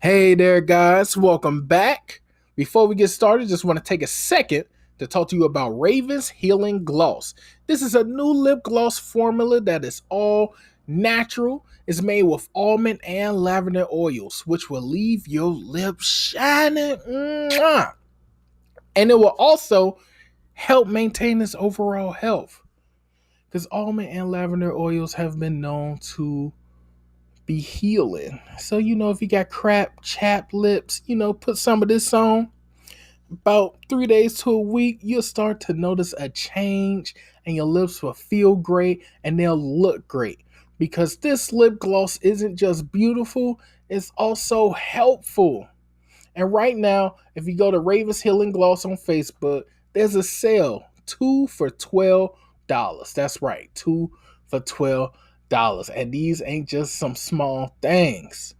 Hey there, guys. Welcome back. Before we get started, just want to take a second to talk to you about Raven's Healing Gloss. This is a new lip gloss formula that is all natural. It's made with almond and lavender oils, which will leave your lips shining. Mwah! And it will also help maintain its overall health. Because almond and lavender oils have been known to be healing. So, if you got crap, chapped lips, put some of this on. About 3 days to a week, you'll start to notice a change and your lips will feel great and they'll look great. Because this lip gloss isn't just beautiful, it's also helpful. And right now, if you go to Raven's Healing Gloss on Facebook, there's a sale 2 for $12. That's right, 2 for $12. And these ain't just some small things.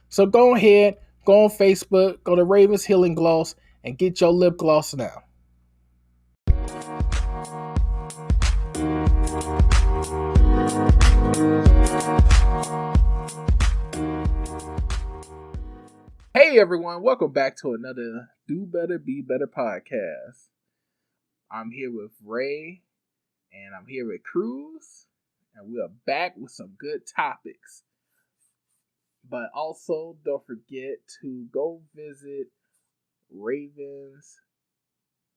So go ahead, go on Facebook, go to Raven's Healing Gloss, and get your lip gloss now. Hey everyone, welcome back to another Do Better, Be Better podcast. I'm here with Ray and I'm here with Cruz, and we are back with some good topics. But also, don't forget to go visit Raven's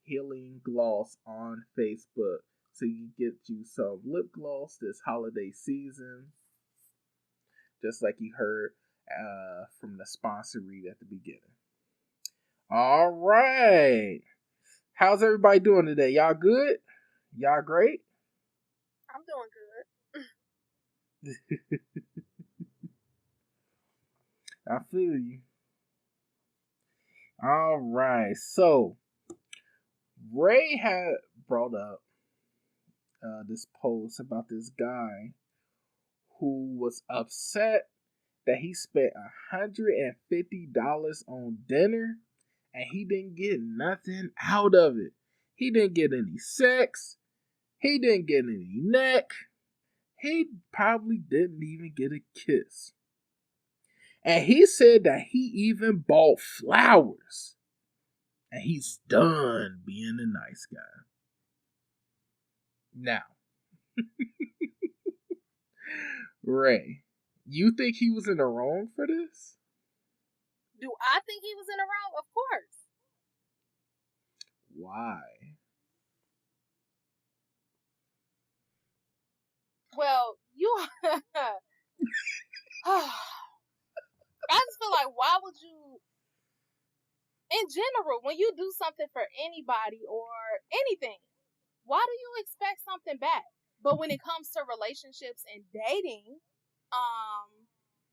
Healing Gloss on Facebook so you get you some lip gloss this holiday season, just like you heard from the sponsor read at the beginning. All right. How's everybody doing today? Y'all good? Y'all great? I'm doing good. I feel you. All right. So, Ray had brought up this post about this guy who was upset that he spent $150 on dinner and he didn't get nothing out of it. He didn't get any sex. He didn't get any neck. He probably didn't even get a kiss. And he said that he even bought flowers. And he's done being a nice guy. Now, Ray, you think he was in the wrong for this? Do I think he was in the wrong? Of course. Why? Well, I just feel like, why would you, in general, when you do something for anybody or anything, why do you expect something back? But when it comes to relationships and dating,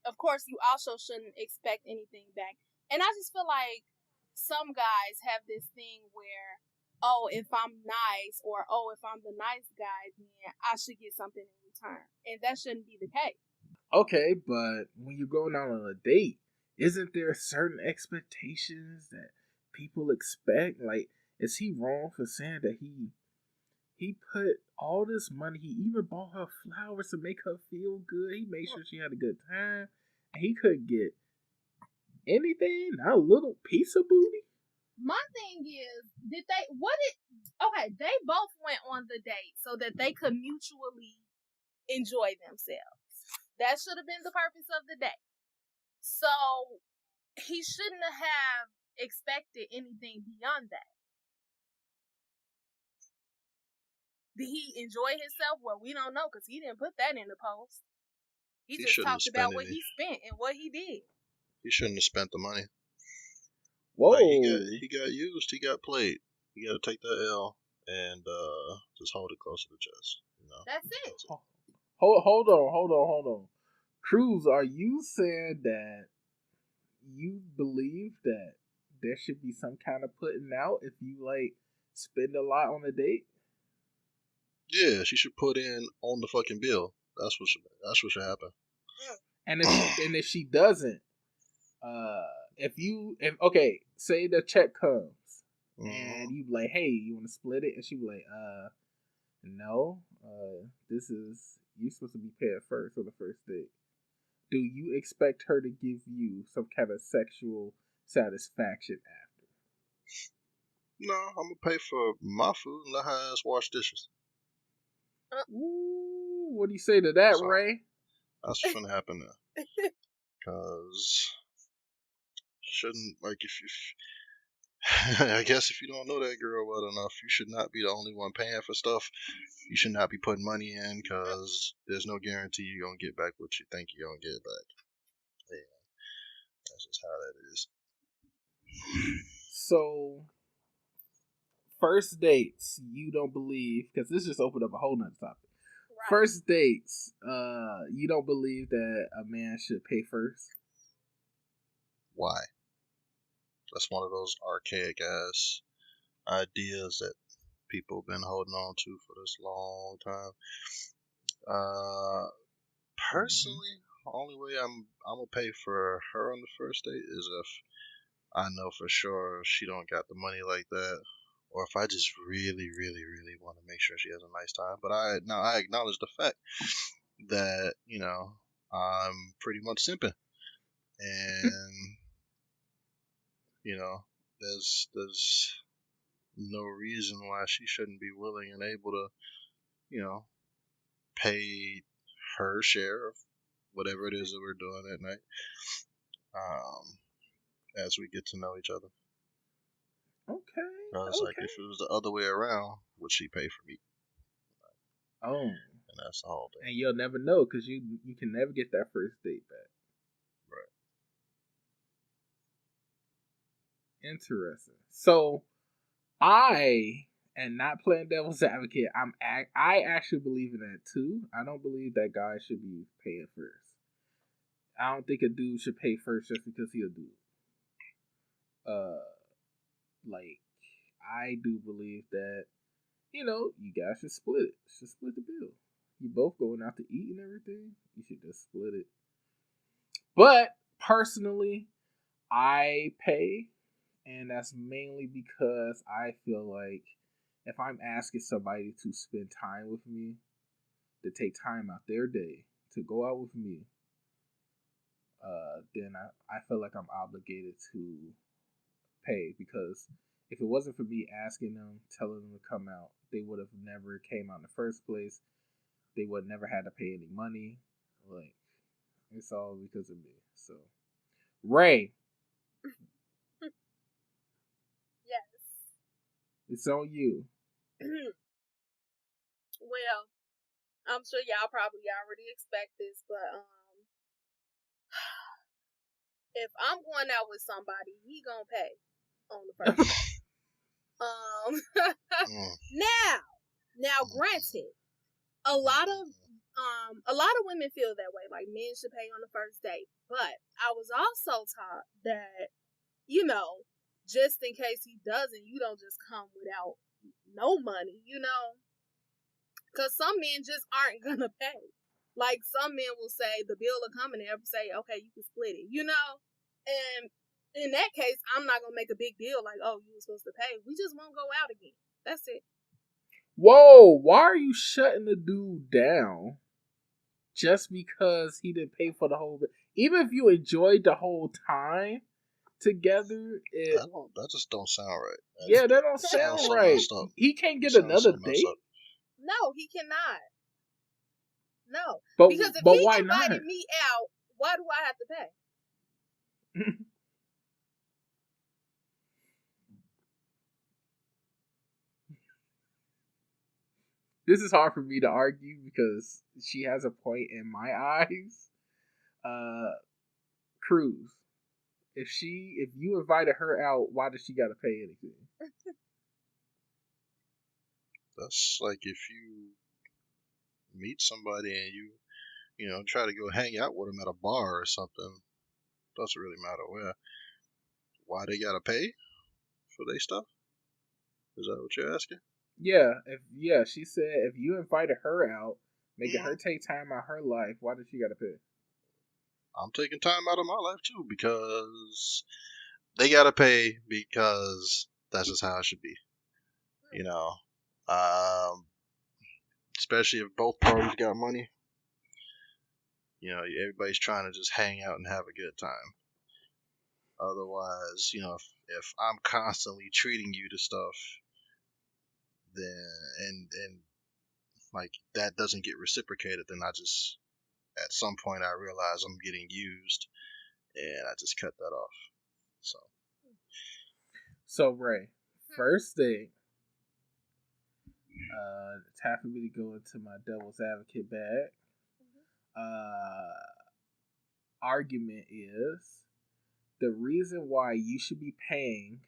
of course, you also shouldn't expect anything back. And I just feel like some guys have this thing where, oh, if I'm nice, or oh, if I'm the nice guy, then I should get something in return. And that shouldn't be the case. Okay, but when you're going out on a date, isn't there certain expectations that people expect? Like, is he wrong for saying that he put all this money, he even bought her flowers to make her feel good. He made sure she had a good time. And he couldn't get anything, not a little piece of booty. My thing is, okay, they both went on the date so that they could mutually enjoy themselves. That should have been the purpose of the date. So he shouldn't have expected anything beyond that. Did he enjoy himself? Well, we don't know because he didn't put that in the post. He just talked about what he spent and what he did. He shouldn't have spent the money. Whoa. Like, he got used. He got played. You got to take that L and just hold it close to the chest. That's it. Hold on. Cruz, are you saying that you believe that there should be some kind of putting out if you spend a lot on a date? Yeah, she should put in on the fucking bill. That's what should happen. And if she doesn't, if say the check comes and you be like, hey, you want to split it, and she be like, no, this is, you're supposed to be paid first on the first date. do you expect her to give you some kind of sexual satisfaction after? No, I'm gonna pay for my food and let her ass wash dishes. Ooh, what do you say to that, So Ray? that's what's gonna happen there. Cause shouldn't like if you. I guess if you don't know that girl well enough, you should not be the only one paying for stuff. You should not be putting money in because there's no guarantee you're gonna get back what you think you're gonna get back. Yeah, that's just how that is. So, first dates, you don't believe, because this just opened up a whole nother topic. Right. First dates, you don't believe that a man should pay first? Why? That's one of those archaic ass ideas that people have been holding on to for this long time. Personally, the only way I'm gonna pay for her on the first date is if I know for sure she don't got the money like that, or if I just really, really, really want to make sure she has a nice time. But I acknowledge the fact that I'm pretty much simping, and there's no reason why she shouldn't be willing and able to you know pay her share of whatever it is that we're doing at night. Um, as we get to know each other. Okay. Because like if it was the other way around, would she pay for me? Oh. And that's the whole thing. And you'll never know because you can never get that first date back. Right. Interesting. So I and not playing devil's advocate, I actually believe in that too. I don't believe that guys should be paying first. I don't think a dude should pay first just because he a dude. Like I do believe that you guys should split it. Should split the bill. You both going out to eat and everything. You should just split it. But personally, I pay, and that's mainly because I feel like if I'm asking somebody to spend time with me, to take time out their day to go out with me, then I feel like I'm obligated to pay because if it wasn't for me asking them, telling them to come out, they would have never came out in the first place. They would never had to pay any money. Like it's all because of me. So Ray, Yes. it's on you. Well, I'm sure y'all probably already expect this, but if I'm going out with somebody, he gonna pay on the first day. Now, granted, a lot of women feel that way, like men should pay on the first date. But I was also taught that, just in case he doesn't, you don't just come without no money, because some men just aren't gonna pay. Like some men will say the bill will come and they'll say, okay, you can split it, And in that case, I'm not gonna make a big deal like, oh, you were supposed to pay. We just won't go out again. That's it. Whoa, why are you shutting the dude down just because he didn't pay for the whole bit? Even if you enjoyed the whole time together, that just don't sound right. Yeah, that don't sound so right. messed up. He can't get Sounds another so messed date. up. No, he cannot. No, because if but he why invited not? me out, why do I have to pay? This is hard for me to argue because she has a point in my eyes. Cruz. If you invited her out, why does she gotta pay anything? That's like if you meet somebody and you try to go hang out with them at a bar or something. Doesn't really matter where. Why they gotta pay for their stuff? Is that what you're asking? Yeah, she said if you invited her out, making her take time out of her life, why does she gotta pay? I'm taking time out of my life too because they gotta pay because that's just how it should be. You know, um, especially if both parties got money. everybody's trying to just hang out and have a good time. Otherwise, if I'm constantly treating you to stuff, then and like that doesn't get reciprocated, then I just at some point I realize I'm getting used, and I just cut that off. So Ray, first date. It's time for me to go into my devil's advocate bag. Argument is the reason why you should be paying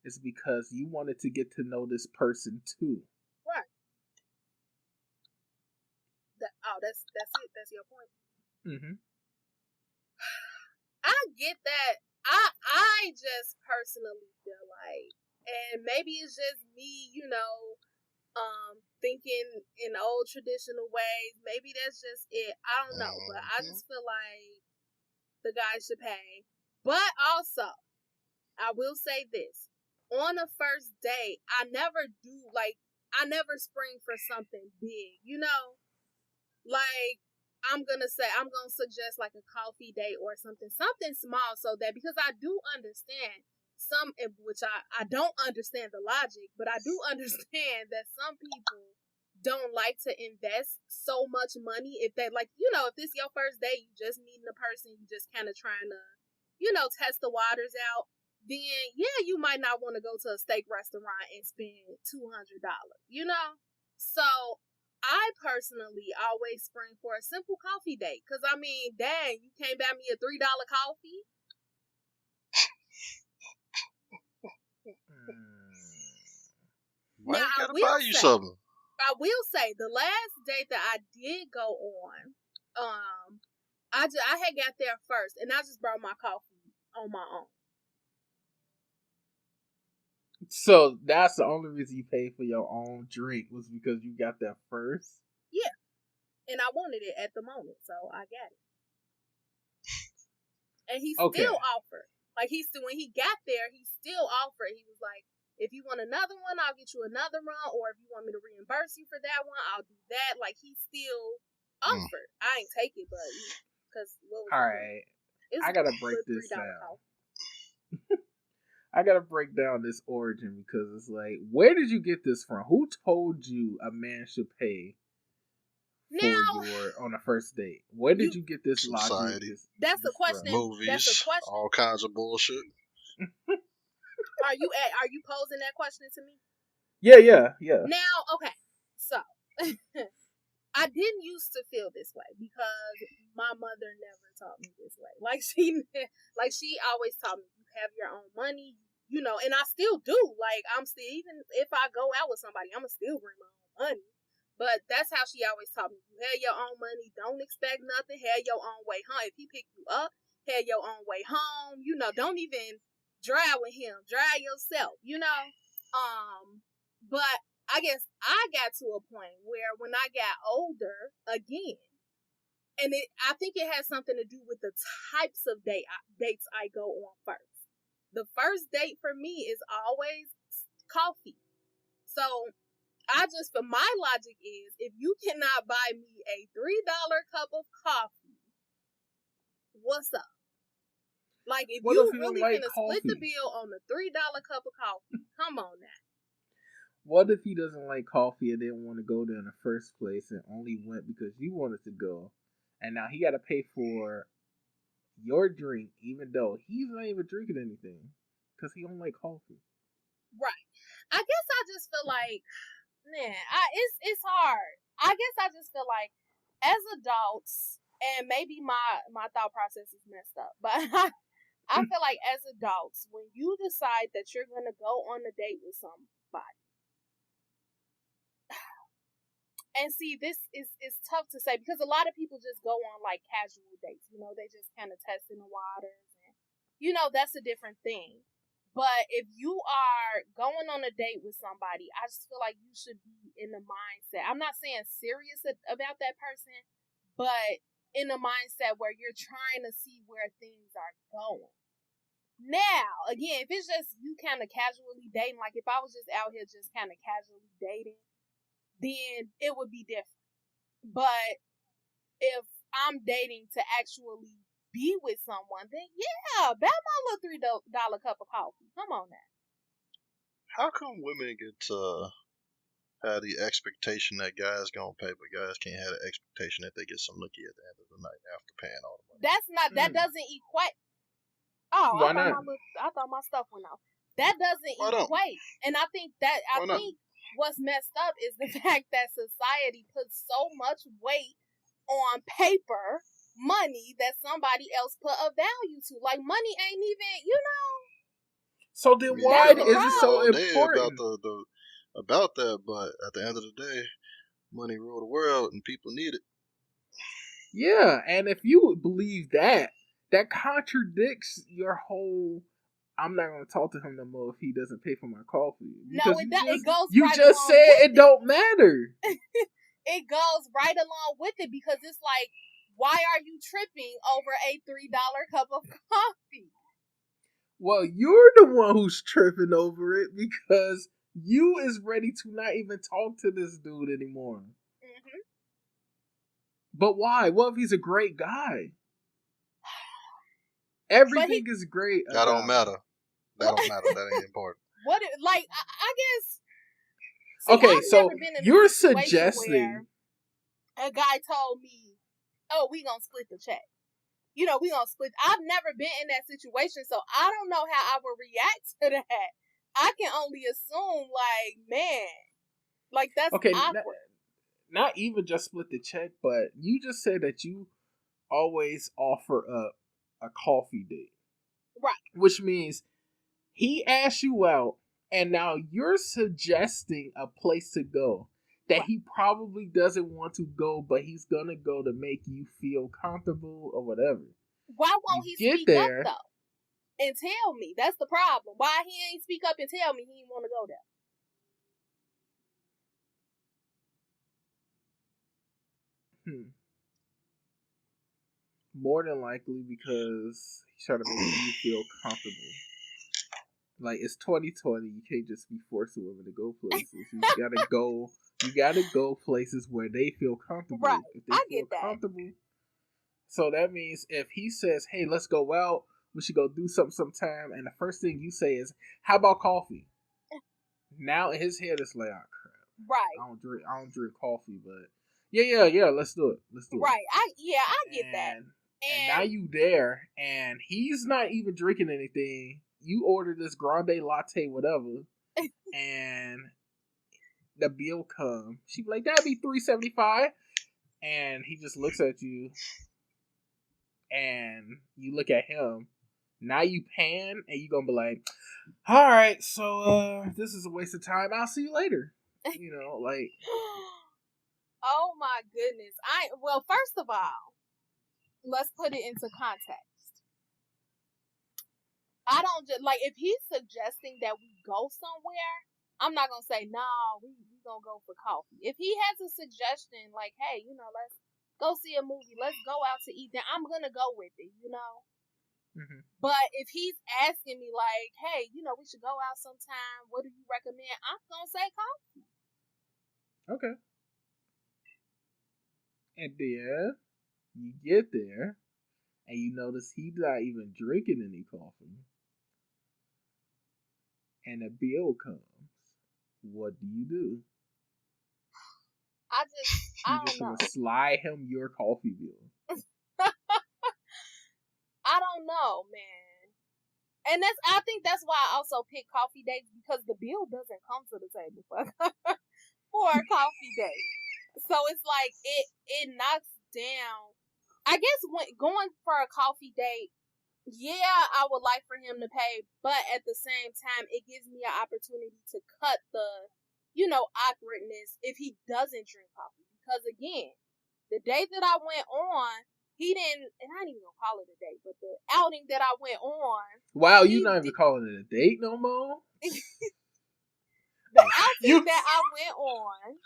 is because you wanted to get to know this person too. Right. That's it. That's your point. Mm-hmm. I get that. I just personally feel like, and maybe it's just me, thinking in old traditional ways. Maybe that's just it. I don't know, but I just feel like the guy should pay. But also, I will say this: on a first date, I never spring for something big. Like I'm gonna suggest like a coffee date or something small, so that, because I do understand which I don't understand the logic, but I do understand that some people don't like to invest so much money if they if this your first date, you just meeting a person, you just kind of trying to test the waters out, then yeah, you might not want to go to a steak restaurant and spend $200. So I personally always spring for a simple coffee date. Because, I mean, dang, you can't buy me a $3 coffee? Why you gotta buy you something? I will say, the last date that I did go on, I had got there first, and I just brought my coffee on my own. So that's the only reason you paid for your own drink, was because you got there first? Yeah. And I wanted it at the moment, so I got it. And he still offered. Like, when he got there, he still offered. He was like, if you want another one, I'll get you another one. Or if you want me to reimburse you for that one, I'll do that. Like, he still offered. I ain't take it, but because all right, I gotta break this down. I gotta break down this origin, because it's like, where did you get this from? Who told you a man should pay on a first date? Where did you get this logic? That's the question. Movies, that's a question. All kinds of bullshit. Are you posing that question to me? Yeah. Now, okay, so I didn't used to feel this way because my mother never taught me this way. Like she always taught me, you have your own money, and I still do. Like, I'm still, even if I go out with somebody, I'm gonna still bring my own money. But that's how she always taught me. You have your own money. Don't expect nothing. Have your own way home. If he pick you up, have your own way home. Don't even drive with him. Drive yourself. But I guess I got to a point where when I got older again, and I think it has something to do with the types of dates I go on first. The first date for me is always coffee. So my logic is, if you cannot buy me a $3 cup of coffee, what's up? Like, if you really gonna split the bill on the $3 cup of coffee, come on now. What if he doesn't like coffee and didn't want to go there in the first place and only went because you wanted to go, and now he got to pay for your drink even though he's not even drinking anything because he don't like coffee? Right. I guess I just feel like, man, it's hard. I guess I just feel like, as adults, and maybe my thought process is messed up, but I feel like as adults, when you decide that you're gonna go on a date with somebody, and see, this is tough to say because a lot of people just go on like casual dates. They just kind of test in the waters, and that's a different thing. But if you are going on a date with somebody, I just feel like you should be in the mindset. I'm not saying serious about that person, but in the mindset where you're trying to see where things are going. Now, again, if it's just you kind of casually dating, like if I was just out here just kind of casually dating, then it would be different. But if I'm dating to actually be with someone, then yeah, buy my little $3 cup of coffee. Come on now. How come women get to have the expectation that guys gonna pay, but guys can't have the expectation that they get some nookie at the end of the night after paying all the money? That doesn't equate. Oh, Why not? I thought my stuff went off. That doesn't equate. And I think what's messed up is the fact that society puts so much weight on paper money that somebody else put a value to. Like money ain't even, So then why is it so important? About that, but at the end of the day, money rule the world and people need it. Yeah, and if you would believe that, that contradicts your whole I'm not going to talk to him no more if he doesn't pay for my coffee. Because it goes you right just said it don't matter. It goes right along with it because it's like, why are you tripping over a $3 cup of coffee? Well, you're the one who's tripping over it because you is ready to not even talk to this dude anymore. Mm-hmm. But why? What if he's a great guy? Everything is great. That don't matter. That don't matter. That ain't important. What? Like, I guess. See, okay, so you're suggesting a guy told me, "Oh, we gonna split the check." We gonna split. I've never been in that situation, so I don't know how I would react to that. I can only assume, like, man, like that's okay. Not even just split the check, but you just said that you always offer up a coffee date, right? Which means he asked you out, and now you're suggesting a place to go that he probably doesn't want to go, but he's gonna go to make you feel comfortable or whatever. Why won't he speak up though and tell me? That's the problem. Why he ain't speak up and tell me he didn't want to go there? More than likely because he's trying to make you feel comfortable. Like, it's 2020, you can't just be forcing women to go places. You gotta go places where they feel comfortable. Right. If they feel comfortable. So that means if he says, hey, let's go out, we should go do something sometime, and the first thing you say is, how about coffee? Now in his head it's like, oh crap. Right. I don't drink coffee, but yeah, let's do it. Right. I get that. And now you there, and he's not even drinking anything. You order this grande latte, whatever, and the bill comes. She be like, that'd be $3.75, and he just looks at you, and you look at him. Now you pan, and you gonna be like, all right, so this is a waste of time. I'll see you later. Like. Oh my goodness! Well, first of all, let's put it into context. I don't just like if he's suggesting that we go somewhere. I'm not gonna say no. We gonna go for coffee. If he has a suggestion like, hey, let's go see a movie. Let's go out to eat. Then I'm gonna go with it. Mm-hmm. But if he's asking me like, hey, we should go out sometime. What do you recommend? I'm gonna say coffee. Okay. And then you get there, and you notice he's not even drinking any coffee. And a bill comes. What do you do? I don't know. Slide him your coffee bill. I don't know, man. And I think that's why I also pick coffee dates because the bill doesn't come to the table for a coffee date. So it's like it knocks down. I guess when going for a coffee date, yeah, I would like for him to pay, but at the same time, it gives me an opportunity to cut the, awkwardness if he doesn't drink coffee. Because again, the date that I went on, he didn't, and I ain't even gonna call it a date, but the outing that I went on. Wow, you're not even calling it a date no more? The outing that I went on,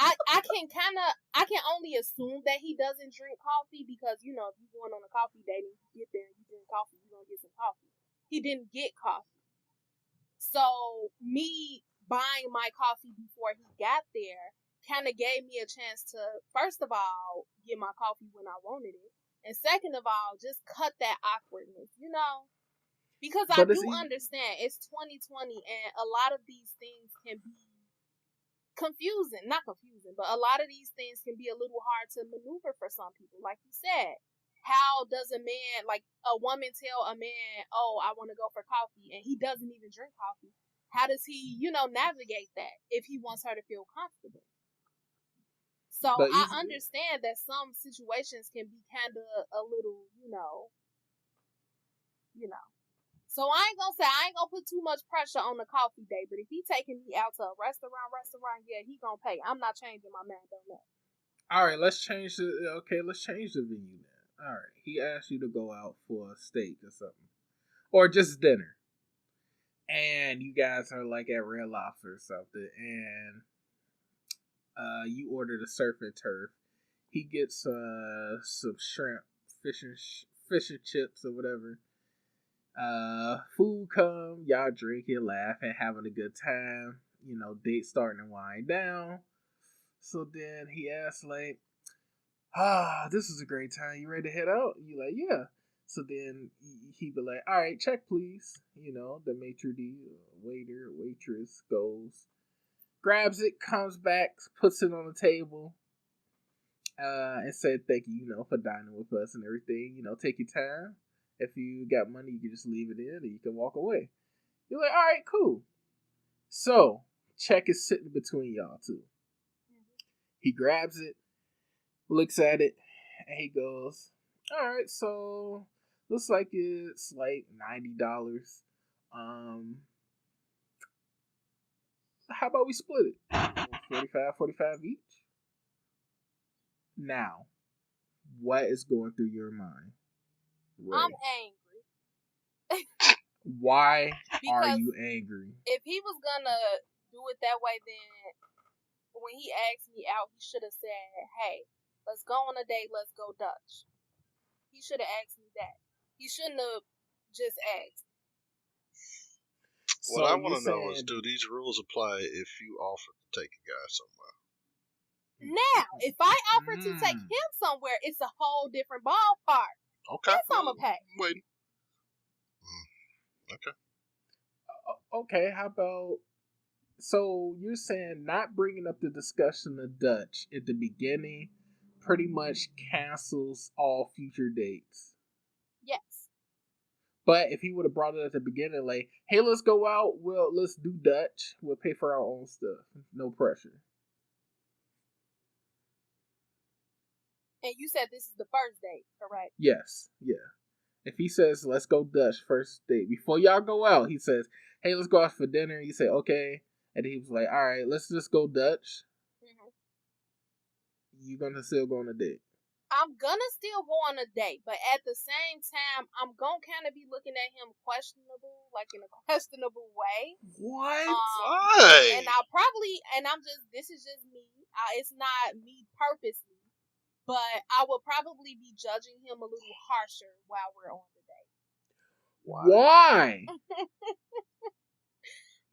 I can only assume that he doesn't drink coffee because, if you're going on a coffee date and you get there and you drink coffee, you're going to get some coffee. He didn't get coffee. So me buying my coffee before he got there kind of gave me a chance to, first of all, get my coffee when I wanted it. And second of all, just cut that awkwardness, you know? Because I do understand it's 2020 and a lot of these things can be confusing. Not confusing, but a lot of these things can be a little hard to maneuver for some people. Like you said, how does a man, like a woman tell a man, oh, I want to go for coffee, and he doesn't even drink coffee? How does he, navigate that if he wants her to feel comfortable? So I understand that some situations can be kind of a little, So I ain't gonna put too much pressure on the coffee date. But if he taking me out to a restaurant, yeah, he gonna pay. I'm not changing my mind on that. All right, let's change the venue then. All right, he asked you to go out for a steak or something, or just dinner, and you guys are like at Red Lobster or something, and you order the surf and turf. He gets some shrimp, fish and chips or whatever. Food come, y'all drinking, laughing, having a good time. Date starting to wind down. So then he asks like, this is a great time. You ready to head out? You like, yeah. So then he be like, all right, check please. The maitre d' waiter, waitress goes, grabs it, comes back, puts it on the table, and said thank you, for dining with us and everything. Take your time. If you got money, you can just leave it in and you can walk away. You're like, all right, cool. So, check is sitting between y'all two. He grabs it, looks at it, and he goes, all right, so looks like it's like $90. How about we split it? 45 each? Now, what is going through your mind, Ray? I'm angry. Why are you angry? If he was gonna do it that way, then when he asked me out, he should have said, hey, let's go on a date, let's go Dutch. He should have asked me that. He shouldn't have just asked. What I want to know is, do these rules apply if you offer to take a guy somewhere? Now, if I offer to take him somewhere, it's a whole different ballpark. Okay. Yes, I'm a pay. Wait. Okay. Okay, how about... So you're saying not bringing up the discussion of Dutch at the beginning pretty much cancels all future dates? Yes. But if he would have brought it at the beginning, like, hey, let's go out, let's do Dutch, we'll pay for our own stuff, no pressure. And you said this is the first date, correct? Yes, yeah. If he says, let's go Dutch, first date, before y'all go out, he says, hey, let's go out for dinner. You say, okay. And he was like, all right, let's just go Dutch. Mm-hmm. You gonna still go on a date? I'm gonna still go on a date, but at the same time, I'm gonna kind of be looking at him questionable, like in a questionable way. What? Why? And this is just me. It's not me purposely, but I will probably be judging him a little harsher while we're on the date. Why?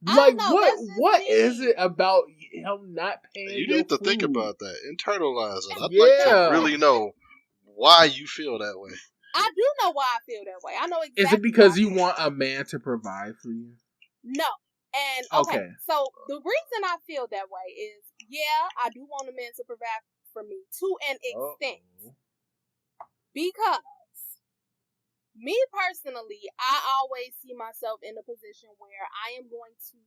Like, what is it about him not paying you your need to food? think about that. Internalize it. I'd like to really know why you feel that way. I do know why I feel that way. I know exactly. Is it because you want a man to provide for you? No. And, okay. So, the reason I feel that way is, yeah, I do want a man to provide for me to an extent. Because me personally, I always see myself in a position where I am going to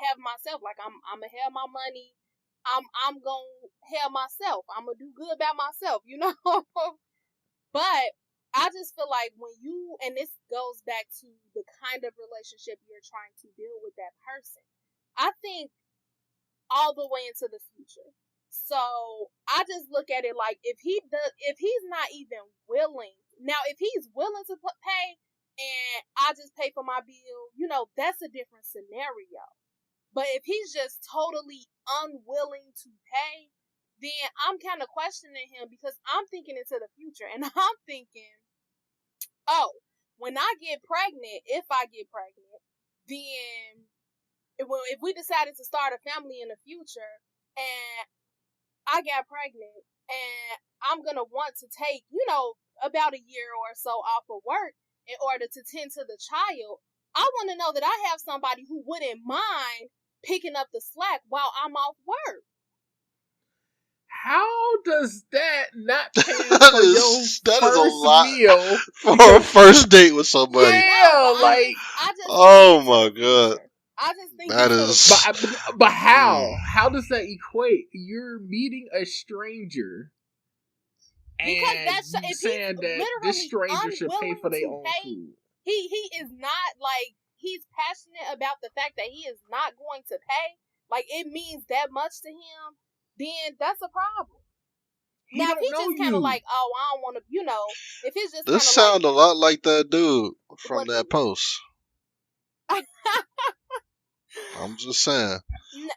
have myself. Like, I'm gonna have my money. I'm gonna have myself. I'm gonna do good by myself, But I just feel like and this goes back to the kind of relationship you're trying to build with that person. I think all the way into the future. So I just look at it like if he's not even willing. Now, if he's willing to pay and I just pay for my bill, that's a different scenario. But if he's just totally unwilling to pay, then I'm kind of questioning him because I'm thinking into the future. And I'm thinking, oh, when I get pregnant, if I get pregnant, then if we decided to start a family in the future and I got pregnant and I'm gonna want to take, you know, about a year or so off of work in order to tend to the child, I want to know that I have somebody who wouldn't mind picking up the slack while I'm off work. How does that not pay That for your is a first lot meal? for a Because first date with somebody. yeah, No, like I just Oh think into my the god, future. I just think that into the is. future. but Mm. how does that equate? You're meeting a stranger Because and that's you if he's saying that this literally stranger should pay unwilling for their to own pay, food. he is not like he's passionate about the fact that he is not going to pay. Like it means that much to him, then that's a problem. He Now if don't he's know just kind of you. like, oh, I don't want to, you know, if he's just This kind of like, sound a lot like that dude from what do that post. I'm just saying.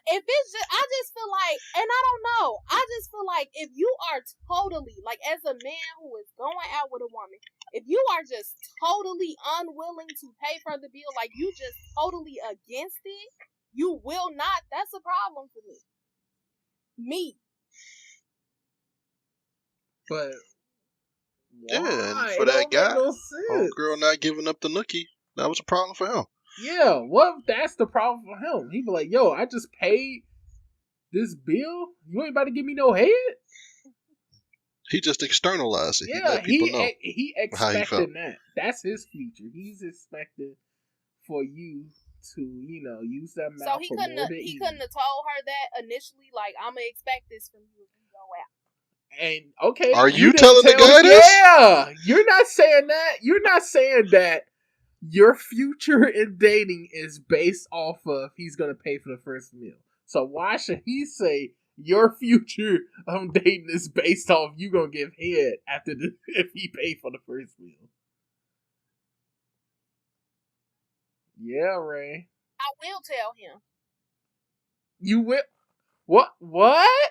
if it's just, I just feel like, and I don't know, I just feel like if you are totally, like as a man who is going out with a woman, if you are just totally unwilling to pay for the bill, like you just totally against it, you will not, that's a problem for me. But Yeah, and why? for It that don't make guy, no sense. homegirl not giving up the nookie, that was a problem for him. Yeah, what if that's the problem for him? He be like, yo, I just paid this bill. You ain't about to give me no head? He just externalized it. He Yeah, let people know he how he felt. expecting that. That's his future. He's expecting for you to, use that So mouth for more than he eating. couldn't have told her that initially, like I'm gonna expect this from you if you go out. And okay, Are you didn't telling the tell. guy this? Yeah, you're not saying that. You're not saying that your future in dating is based off of he's gonna pay for the first meal. So why should he say your future dating is based off you gonna give head after if he paid for the first meal? Yeah, Ray. I will tell him. You will. What? What? I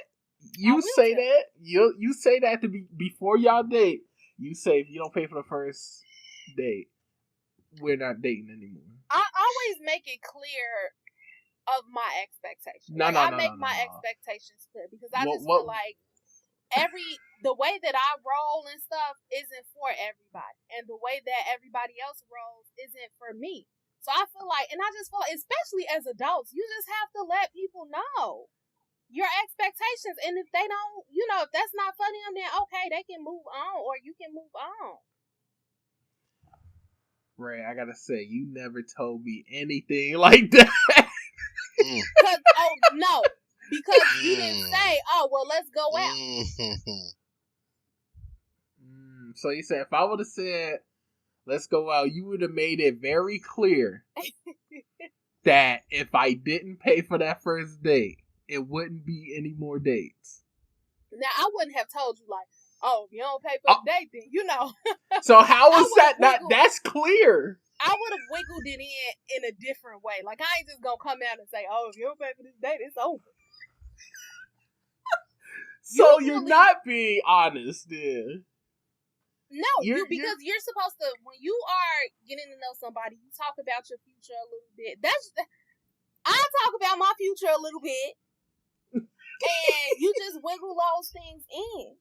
You will say tell. that? You say that to be before y'all date. You say if you don't pay for the first date, we're not dating anymore. I always make it clear of my expectations. No, like no, I no, make no, no, my no. expectations clear because I just What? feel like the way that I roll and stuff isn't for everybody, and the way that everybody else rolls isn't for me. So I feel like, and I just feel like, especially as adults, you just have to let people know your expectations, and if they don't, if that's not for them, then okay, they can move on, or you can move on. Ray, I gotta say, you never told me anything like that. Because you didn't say, oh, well, let's go out. So you said if I would have said, let's go out, you would have made it very clear that if I didn't pay for that first date, it wouldn't be any more dates. Now, I wouldn't have told you, like, oh, if you don't pay for the date, then, So how is that not? That's clear. I would have wiggled it in a different way. Like, I ain't just gonna come out and say, oh, if you don't pay for this date, it's over. So you're not being honest, then. No, because you're supposed to, when you are getting to know somebody, you talk about your future a little bit. I talk about my future a little bit, and you just wiggle those things in.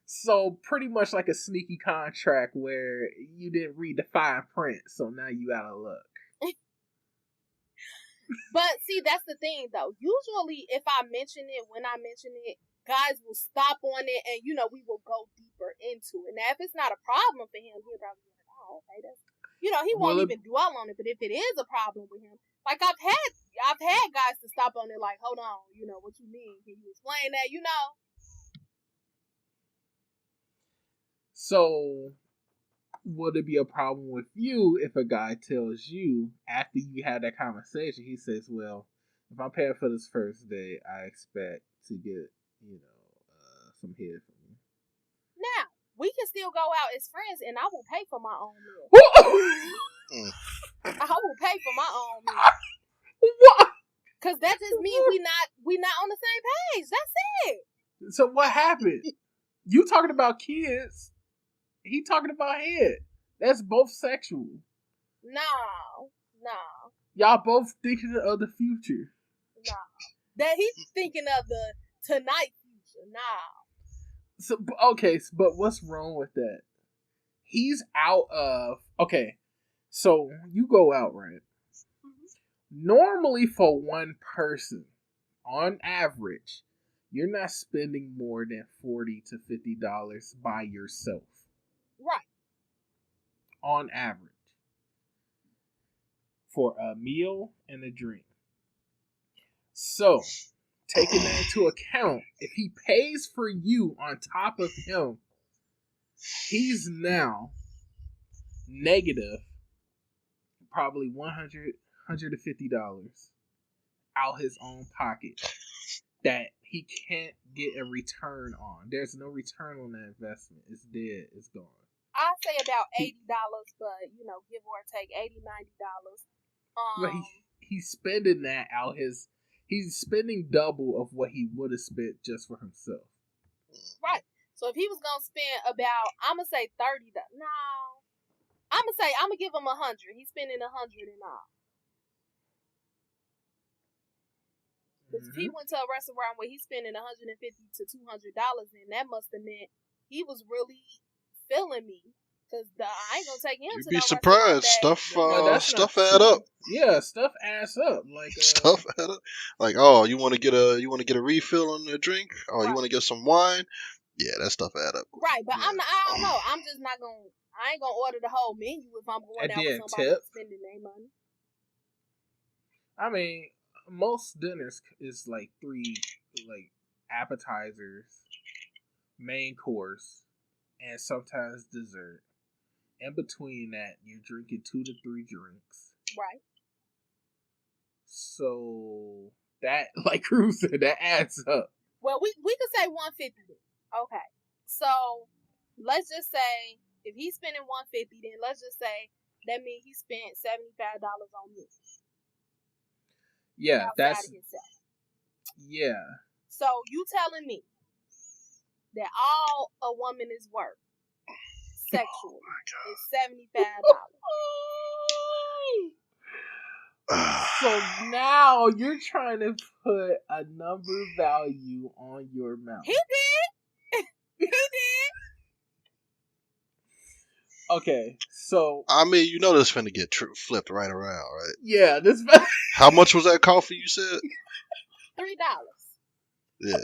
So pretty much like a sneaky contract where you didn't read the fine print, so now you out of luck. But see, that's the thing, though. Usually, if I mention it, when I mention it, guys will stop on it, and we will go deeper into it. Now, if it's not a problem for him, he'll probably be like, "Oh, okay, that's," he won't even dwell on it. But if it is a problem with him, like I've had guys to stop on it, like, "Hold on, what you mean? Can you explain that?" So, would it be a problem with you if a guy tells you after you had that conversation, he says, well, if I'm paying for this first date, I expect to get, some head from you. Now, we can still go out as friends, and I will pay for my own meal. I will pay for my own meal. What? Because that just means we not on the same page. That's it. So what happened? You talking about kids. He talking about head. That's both sexual. No. Y'all both thinking of the future. No. That he's thinking of the tonight future. No. So okay, but what's wrong with that? He's out of okay. So you go out, right? Mhm. Normally, for one person, on average, you're not spending more than $40 to $50 by yourself. Right. On average, for a meal and a drink. So, taking that into account, if he pays for you on top of him, he's now negative probably $150 out his own pocket that he can't get a return on. There's no return on that investment. It's dead. It's gone. I say about $80, but give or take $80, $90. But he's spending that out his. He's spending double of what he would have spent just for himself. Right. So if he was gonna spend about, I'm gonna say $30. No, I'm gonna give him $100. He's spending $100 and all. Because if he went to a restaurant where he's spending $150 to $200, then that must have meant he was really feeling me. Because I ain't gonna take him You'd to be no surprised. Stuff add up. Yeah, stuff adds up. Like stuff add up. Like, oh, you want to get a refill on the drink? Oh, Right. You want to get some wine? Yeah, that stuff add up. Right, but Yeah. I don't know. I'm just not gonna. I ain't gonna order the whole menu if I'm going out with somebody tip. spending their money. I mean, most dinners is like 3 like appetizers, main course, and sometimes dessert. In between that, you're drinking 2 to 3 drinks. Right. So that, like Cruz said, that adds up. Well, we could say $150. Okay. So let's just say if he's spending $150, then let's just say that means he spent $75 on me. Yeah, that's of himself. Yeah. So you telling me that all a woman is worth sexually is $75? So now you're trying to put a number value on your mouth. He did. He did. Okay, so I mean, you know this finna get flipped right around, right? Yeah, this. How much was that coffee you said? $3. Yeah.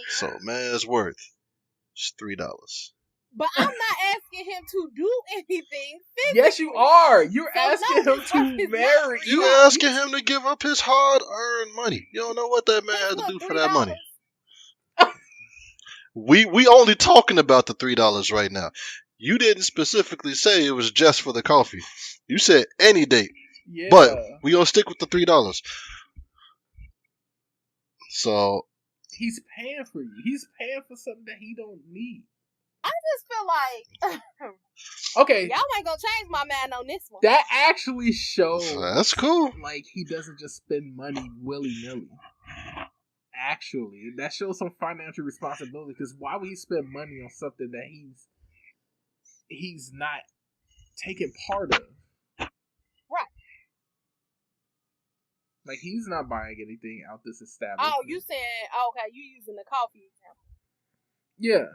So man's worth is $3. But I'm not asking him to do anything physically. Yes, you are. You're So asking no, him it's to not- it's You marry. not $3. asking him to give up his hard-earned money. You don't know what that man had to do for that money. We only talking about the $3 right now. You didn't specifically say it was just for the coffee. You said any date. Yeah. But we gonna stick with the $3. So He's paying for you. He's paying for something that he don't need. I just feel like Okay, y'all ain't gonna change my mind on this one. that actually shows that's cool. like he doesn't just spend money willy-nilly. Actually, that shows some financial responsibility, because why would he spend money on something that he's not taking part of? Right. Like, he's not buying anything out this establishment. Oh, you saying okay? You using the coffee example? Yeah.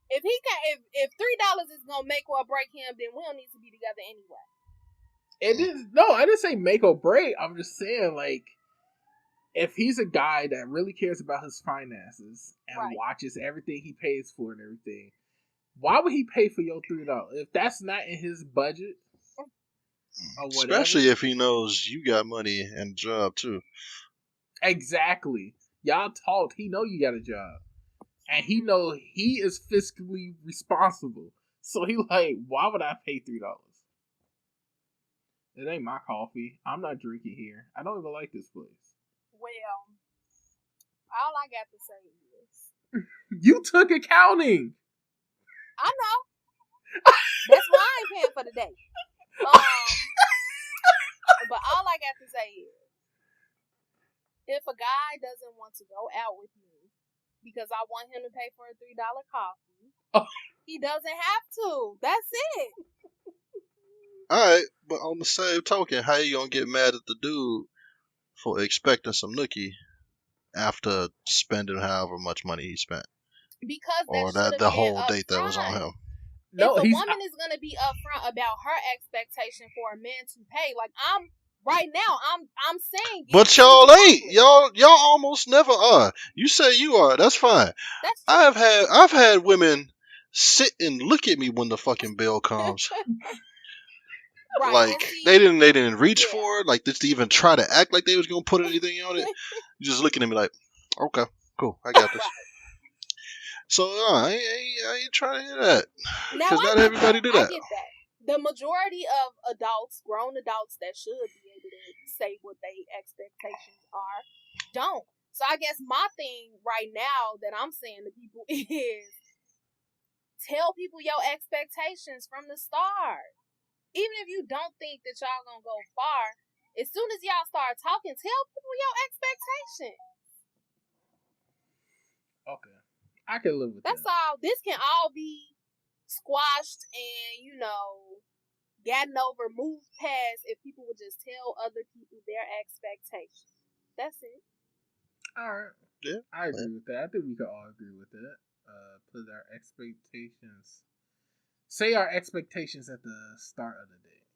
If he can, if $3 is gonna make or break him, then we don't need to be together anyway. It didn't. No, I didn't say make or break. I'm just saying, like, if he's a guy that really cares about his finances and Right. watches everything he pays for and everything, why would he pay for your $3 if that's not in his budget? Or whatever? Especially if he knows you got money and a job too. Exactly. Y'all talked. He know you got a job, and he know he is fiscally responsible. So he like, why would I pay $3? It ain't my coffee. I'm not drinking here. I don't even like this place. Well, all I got to say is You took accounting. I know. That's why I ain't paying for the day. But all I got to say is, if a guy doesn't want to go out with me because I want him to pay for a $3 coffee, he doesn't have to. That's it. Alright, but on the same token, how you gonna get mad at the dude for expecting some nookie after spending however much money he spent, Because that or should that have the been whole date that was on upfront. him. If No, a he's woman is gonna be upfront about her expectation for a man to pay, like I'm right now, I'm saying it But y'all ain't. public. Y'all almost never are. You say you are. That's fine. That's true. I've had women sit and look at me when the fucking bill comes. Right. And Like see, they didn't reach yeah. for it. Like just to even try to act like they was gonna put anything on it. You just looking at me like, okay, cool, I got this. Right. So I ain't trying to hear that. Now Because I not get everybody that. do I that. get that. The majority of adults, grown adults that should be able to say what their expectations are, don't. So I guess my thing right now that I'm saying to people is tell people your expectations from the start. Even if you don't think that y'all gonna go far, as soon as y'all start talking, tell people your expectations. okay. I can live with That's that. all. This can all be squashed and, gotten over, moved past if people would just tell other people their expectations. That's it. All right. Yeah. I agree with that. I think we can all agree with that. Put our expectations. Say our expectations at the start of the date.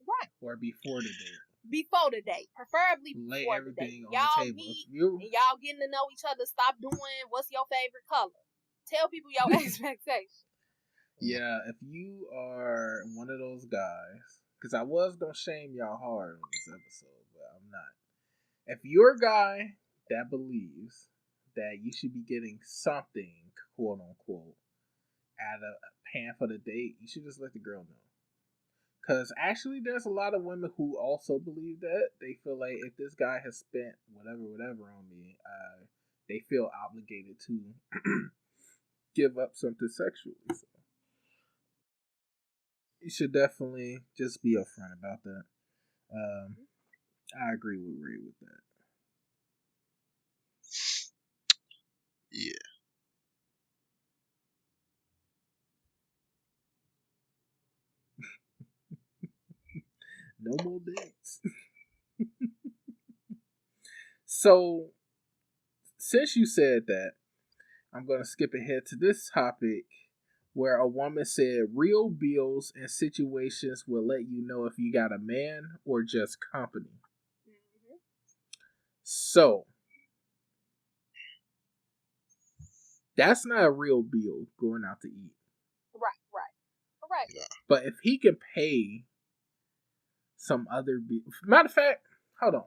Right. Or before the date. Before the date. Preferably Lay before the date. everything on Y'all the table. meet You, and y'all getting to know each other. Stop doing what's your favorite color. Tell people your expectations. yeah, if you are one of those guys, because I was going to shame y'all hard on this episode, but I'm not. If you're a guy that believes that you should be getting something, quote unquote, at a pan for the date, you should just let the girl know. Because actually, there's a lot of women who also believe that. They feel like if this guy has spent whatever on me, they feel obligated to give up something sexually. So you should definitely just be upfront about that. I agree with Ray with that. Yeah. No more dates. So, since you said that, I'm going to skip ahead to this topic where a woman said real bills and situations will let you know if you got a man or just company. Mm-hmm. So, that's not a real bill going out to eat. Right. But if he can pay some other bill, matter of fact, hold on.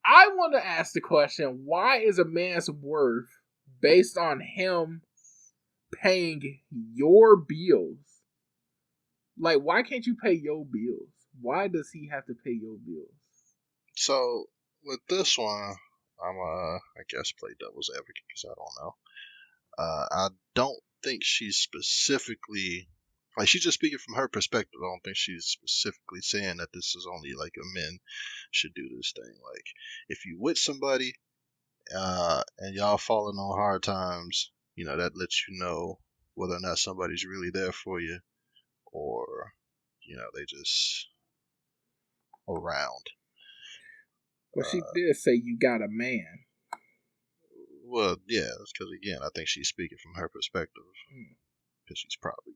I want to ask the question: why is a man's worth based on him paying your bills? Like, why can't you pay your bills? Why does he have to pay your bills? So with this one, I'm I guess play devil's advocate because I don't know. I don't think she's specifically like she's just speaking from her perspective. I don't think she's specifically saying that this is only like a men should do this thing. Like if you with somebody, and y'all falling on hard times, that lets you know whether or not somebody's really there for you, or they just around. Well, she did say you got a man. Well, yeah, that's because again, I think she's speaking from her perspective because she's probably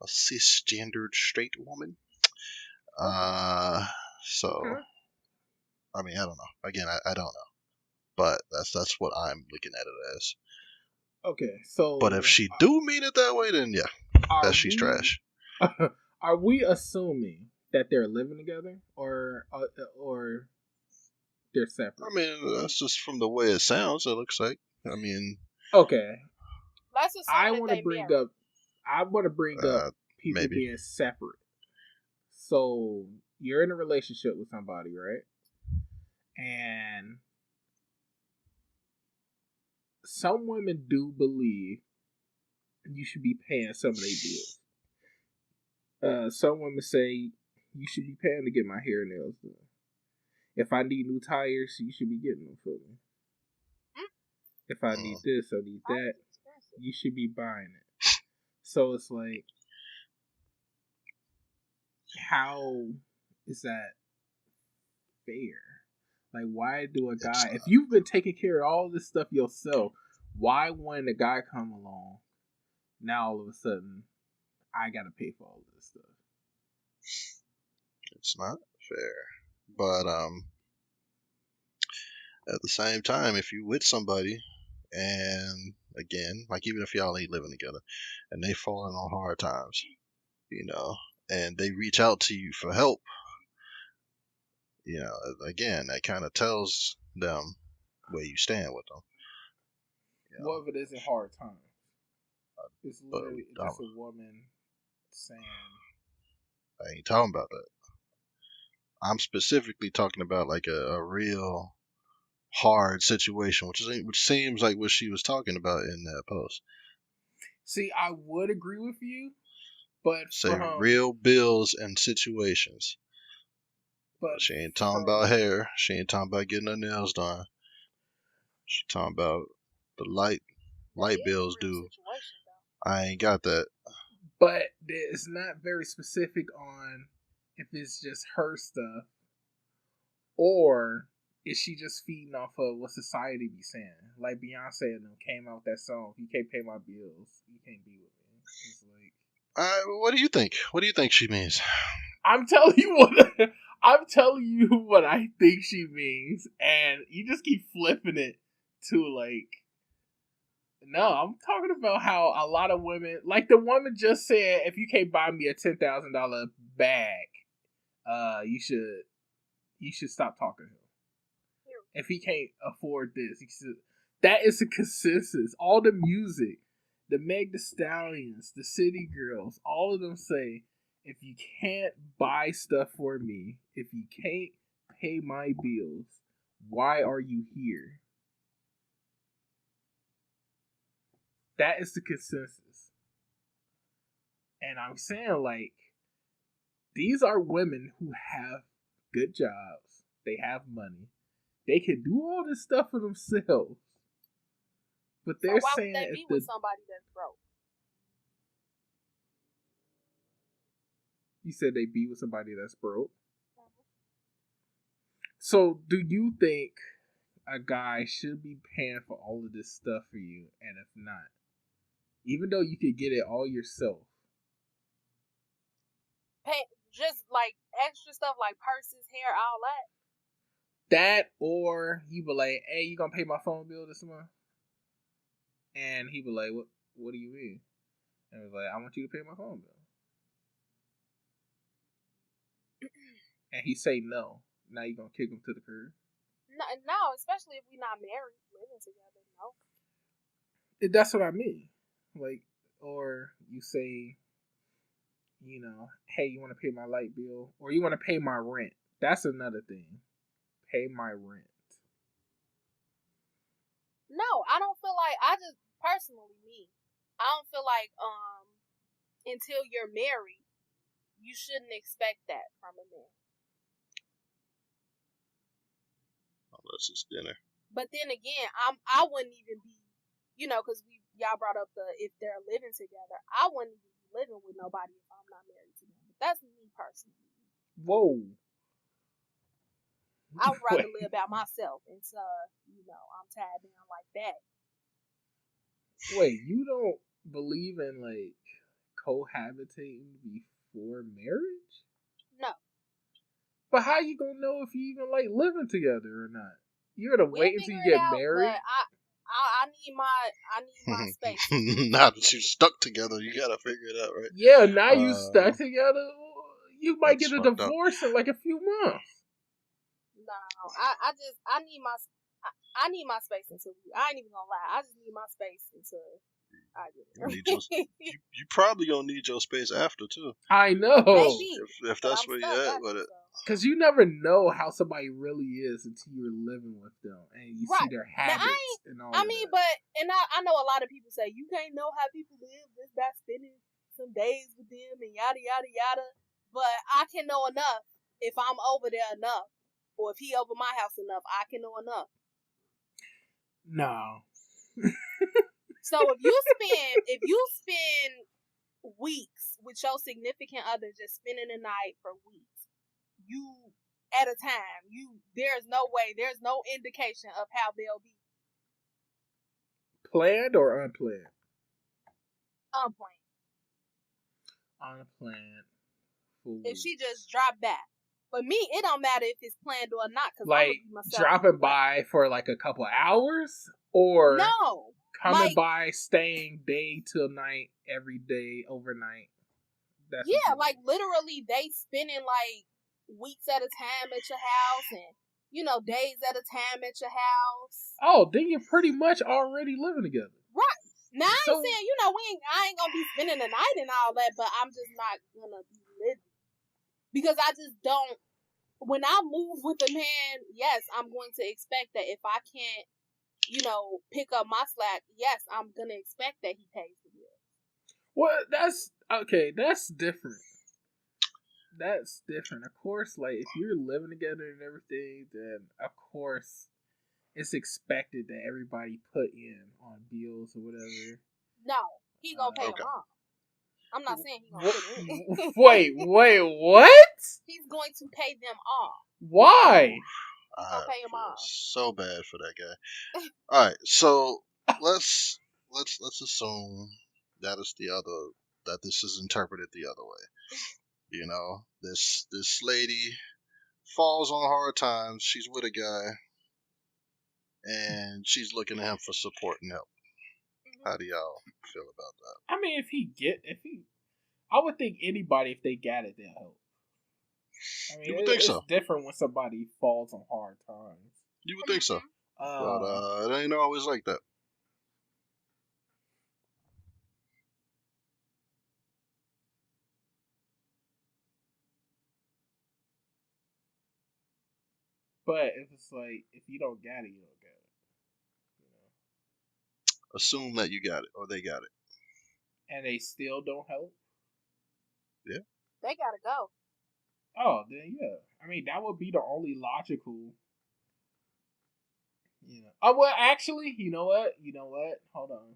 a cisgendered straight woman. So Okay. I mean, I don't know. Again, I don't know, but that's what I'm looking at it as. Okay, so But if she do mean it that way, then yeah, she's trash. Are we assuming that they're living together or they're separate? I mean, that's just from the way it sounds. It looks like. I mean, Okay, Let's assume I that want to they bring married. up. I want to bring up people maybe. being separate. So you're in a relationship with somebody, right? And some women do believe you should be paying some of their bills. Some women say you should be paying to get my hair and nails done. If I need new tires, you should be getting them for me. If I need this, I need that, you should be buying it. So it's like, how is that fair? Like, why do a It's guy, if you've been taking care of all this stuff yourself, why when a guy come along, now all of a sudden, I gotta pay for all of this stuff? it's not fair. But at the same time, if you with somebody, and again, like even if y'all ain't living together, and they falling on hard times, you know, and they reach out to you for help, you know, again, that kind of tells them where you stand with them. You know, What if it isn't hard times? It's but literally just a woman saying, I ain't talking about that. I'm specifically talking about like a real hard situation, which seems like what she was talking about in that post. see, I would agree with you, but Say real bills and situations. but She ain't talking about hair. She ain't talking about getting her nails done. She talking about the light bills due. I ain't got that. But it's not very specific on if it's just her stuff or is she just feeding off of what society be saying? Like Beyonce and them came out with that song, "If you can't pay my bills, you can't be with me." It's like, What do you think? What do you think she means? I'm telling you what I'm telling you what I think she means, and you just keep flipping it to like, no, I'm talking about how a lot of women, like the woman just said, if you can't buy me a $10,000 bag, you should stop talking to him. If he can't afford this, that is a consensus. All the music, the Meg the Stallions, the City Girls, all of them say, if you can't buy stuff for me, if you can't pay my bills, why are you here? That is the consensus. And I'm saying, like, these are women who have good jobs, they have money, they can do all this stuff for themselves. But they're so why saying would they be with somebody that's broke? You said they be with somebody that's broke. So do you think a guy should be paying for all of this stuff for you? And if not, even though you could get it all yourself, pay just like extra stuff like purses, hair, all that. that, or he be like, "Hey, you gonna pay my phone bill this month?" And he be like, What do you mean?" And he was like, "I want you to pay my phone bill." And he say no. Now you gonna kick him to the curb? No, especially if we're not married, living together. No. That's what I mean. Like, or you say, hey, you want to pay my light bill, or you want to pay my rent. That's another thing. Pay my rent. No, I don't feel like, I just personally, me, I don't feel like until you're married, you shouldn't expect that from a man. Unless it's dinner. But then again, I wouldn't even be, because y'all brought up the if they're living together, I wouldn't even be living with nobody if I'm not married to them. That's me personally. Whoa. I would rather live by myself until I'm tied down like that. Wait, you don't believe in like cohabitating before marriage? No. But how you gonna know if you even like living together or not? You're gonna wait until you get married? I need my space. Now that you stuck together, you gotta figure it out, right? Yeah, now you stuck together. You might get a divorce in like a few months. No, I need my space until I ain't even gonna lie. I just need my space until I get it. You probably gonna need your space after too. I know. Maybe, if that's where you're at with it. Because you never know how somebody really is until you're living with them and you see their habits and all that. I know a lot of people say you can't know how people live just by spending some days with them and yada yada yada. But I can know enough if I'm over there enough, or if he over my house enough, I can know enough. No. So if you spend weeks with your significant other, just spending the night for weeks, you at a time. There's no way, there's no indication of how they'll be Planned or unplanned? unplanned. Unplanned. If she just dropped that. But me, it don't matter if it's planned or not, because I'm Like gonna be myself. dropping by for like a couple hours, or no, coming by, staying day till night, every day, overnight. That's yeah, like literally, they spending like weeks at a time at your house, and days at a time at your house. Oh, then you're pretty much already living together, right? Now I ain't saying I ain't gonna be spending the night and all that, but I'm just not gonna be living because I just don't. When I move with a man, yes, I'm going to expect that if I can't, pick up my slack, yes, I'm gonna expect that he pays the bill. Well, that's okay. That's different. That's different. Of course, like if you're living together and everything, then of course it's expected that everybody put in on bills or whatever. No, he gonna pay them all. I'm not saying he's gonna put in. Wait, what? He's going to pay them all. Why? He's gonna pay them all. So bad for that guy. All right, so let's assume that this is interpreted the other way. This lady falls on hard times. She's with a guy, and she's looking to him for support and help. How do y'all feel about that? I mean, I would think anybody, if they got it, they'll help. I mean, you would think so. It's different when somebody falls on hard times. You would think so, but it ain't always like that. But if it's like, if you don't got it, you don't got it. Assume that you got it or they got it. And they still don't help? Yeah. They gotta go. Oh, then yeah. I mean, that would be the only logical. Oh, well, actually, you know what? Hold on.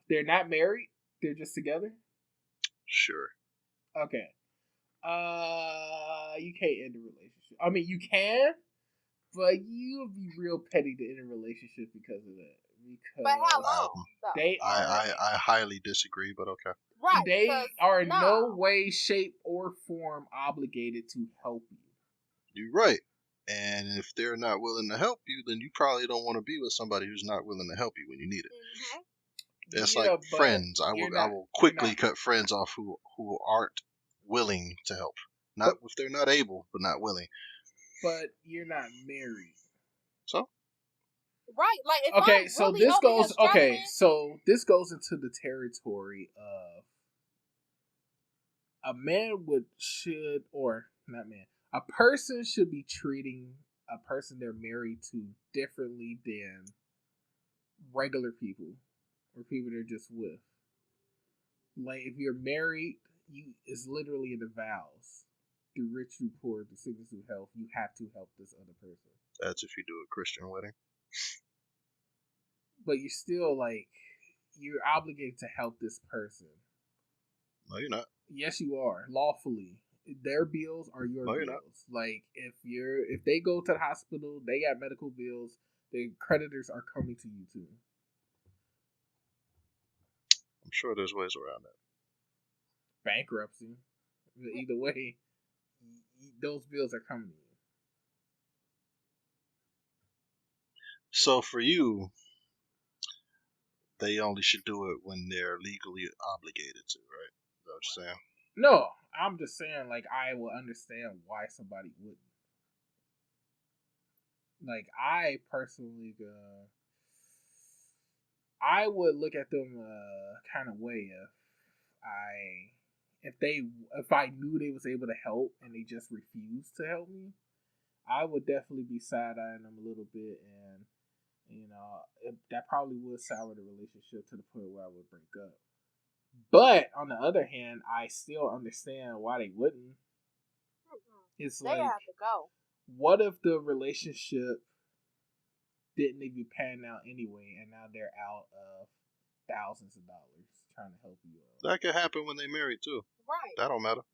They're not married? They're just together? Sure. Okay. You can't end a relationship. I mean, you can, but you'll be real petty to end a relationship because of that. But how long? I highly disagree, but okay. Right. They are in no way, shape, or form obligated to help you. You're right. And if they're not willing to help you, then you probably don't want to be with somebody who's not willing to help you when you need it. Mm-hmm. That's like friends. I will quickly cut friends off who aren't willing to help. Not if they're not able, but not willing. But you're not married. So? Right, like if okay, I'm so really this goes struggling, so this goes into the territory of a person should be treating a person they're married to differently than regular people or people they're just with. Like if you're married, it's literally in the vows. Through rich, through poor, through sickness, through health, you have to help this other person. That's if you do a Christian wedding. But you're still you're obligated to help this person. No, you're not. Yes, you are. Lawfully. Their bills are your bills. Not. Like if they go to the hospital, they got medical bills, the creditors are coming to you too. I'm sure there's ways around that. Bankruptcy. Either way, those bills are coming to you. So for you, they only should do it when they're legally obligated to, right? Is that what you're saying? No, I'm just saying, I will understand why somebody wouldn't. I personally, I would look at them kind of way if I knew they was able to help and they just refused to help me. I would definitely be side-eyeing them a little bit, and that probably would sour the relationship to the point where I would break up. But on the other hand, I still understand why they wouldn't. It's they have to go. What if the relationship didn't even pan out anyway, and now they're out of thousands of dollars trying to help you out? That could happen when they married too. Right. That don't matter.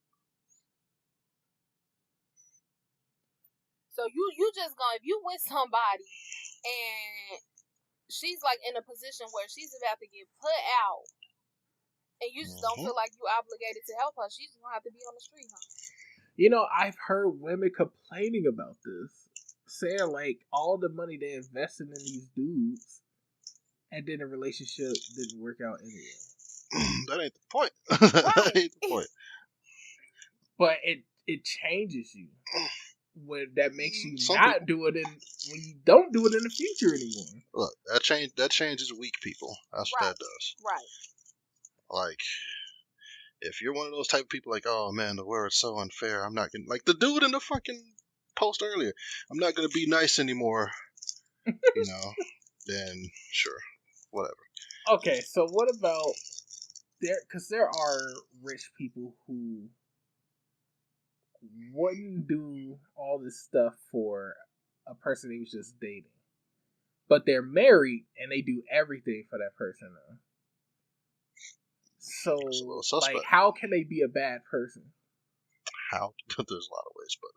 So you just gonna, if you with somebody and she's like in a position where she's about to get put out, and you just don't feel like you obligated to help her, she's gonna have to be on the street, huh? You know, I've heard women complaining about this, saying like all the money they invested in these dudes, and then the relationship didn't work out anyway. That ain't the point. That ain't the point. But it changes you. When that makes you Some not do it when you don't do it in the future anymore. Look, that changes weak people. That's what that does. Right. Like, if you're one of those type of people, like, oh man, the world's so unfair. I'm not gonna, like the dude in the fucking post earlier. I'm not gonna be nice anymore. You know, then sure, whatever. Okay, so what about there? Because there are rich people who wouldn't do all this stuff for a person they was just dating, but they're married and they do everything for that person now. So, like, how can they be a bad person? How? There's a lot of ways, but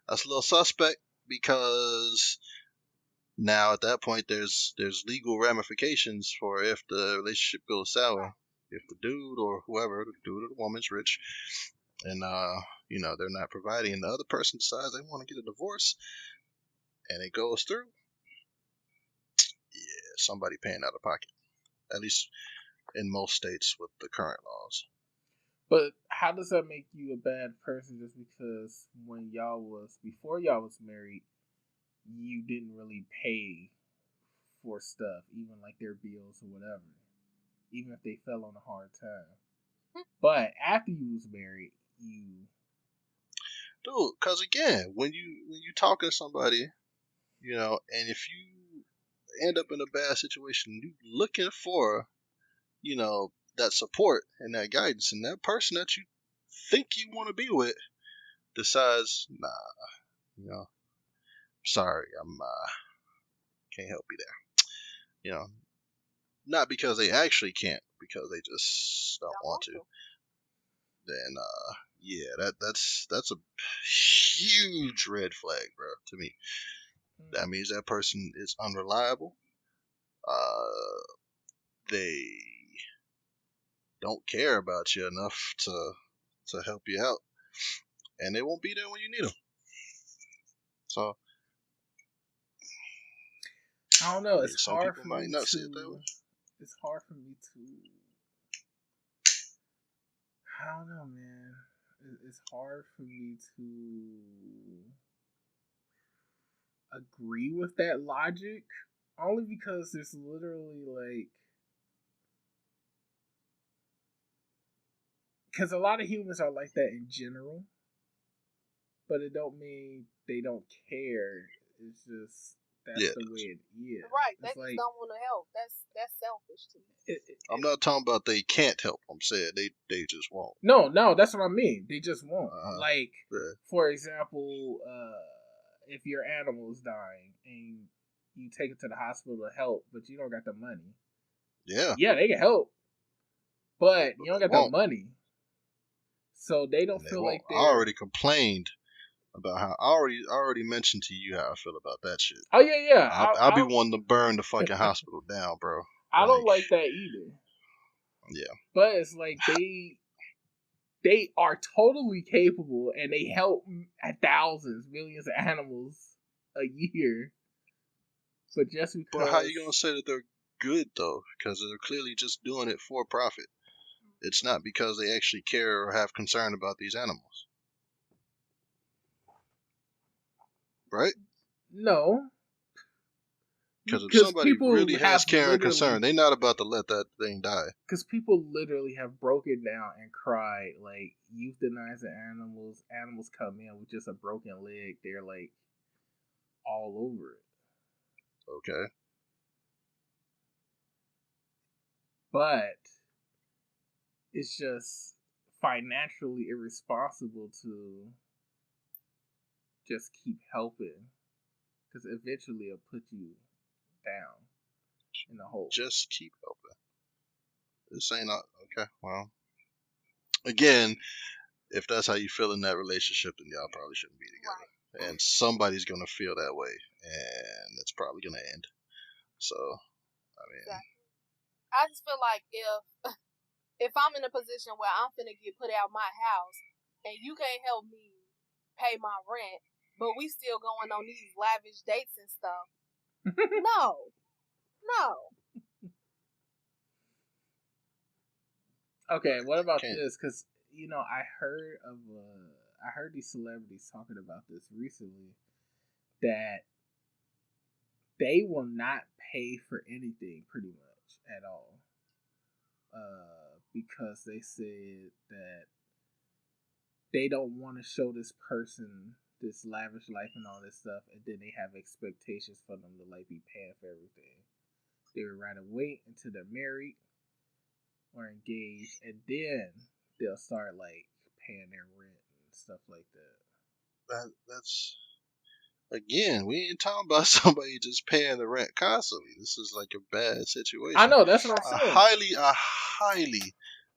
that's a little suspect because now at that point there's legal ramifications for if the relationship goes sour. If the dude or whoever, the dude or the woman's rich, and you know, they're not providing, and the other person decides they want to get a divorce, and it goes through, yeah, somebody paying out of pocket. At least in most states with the current laws. But how does that make you a bad person just because before y'all was married, you didn't really pay for stuff, even like their bills or whatever, even if they fell on a hard time. But after you was married, dude, because again, when you talking to somebody, you know, and if you end up in a bad situation, you looking for, you know, that support and that guidance, and that person that you think you want to be with decides, nah, you know, sorry, I'm can't help you there. You know, not because they actually can't, because they just don't want to. Then yeah, that's a huge red flag, bro, to me. That means that person is unreliable. They don't care about you enough to help you out, and they won't be there when you need them. So I don't know. It's some hard people for might me not see it that way. It's hard for me to. I don't know, man. It's hard for me to agree with that logic, only because there's literally like, because a lot of humans are like that in general, but it don't mean they don't care. It's just that's the way it is. Right, they just don't want to help. That's selfish to me. I'm not talking about they can't help. I'm saying they just won't. No, that's what I mean. They just won't. Like, for example, if your animal is dying and you take it to the hospital to help, but you don't got the money. Yeah, they can help, but you don't got the money, so they don't feel like they're. I already complained about how I already mentioned to you how I feel about that shit. Oh yeah. I'll be wanting to burn the fucking hospital down, bro. I don't like that either. Yeah, but it's like they are totally capable, and they help thousands, millions of animals a year. But just because, but how you gonna say that they're good though? Because they're clearly just doing it for profit. It's not because they actually care or have concern about these animals. Right? No. Because if somebody really has care and concern, they're not about to let that thing die. Because people literally have broken down and cried, like, euthanizing animals. Animals come in with just a broken leg. They're, like, all over it. Okay. But it's just financially irresponsible to just keep helping, because eventually it'll put you down in the hole. Just keep helping. This ain't not okay. Well, again, if that's how you feel in that relationship, then y'all probably shouldn't be together. and somebody's gonna feel that way, and it's probably gonna end. So, I mean, Exactly. I just feel like if I'm in a position where I'm finna get put out my house and you can't help me pay my rent, but we still going on these lavish dates and stuff. No. Okay, what about can't. this? Because I heard these celebrities talking about this recently that they will not pay for anything pretty much at all, because they said that they don't want to show this person this lavish life and all this stuff, and then they have expectations for them to like be paying for everything. They would rather wait until they're married or engaged, and then they'll start like paying their rent and stuff like that. That's again, we ain't talking about somebody just paying the rent constantly. This is like a bad situation. I know, that's what I'm saying.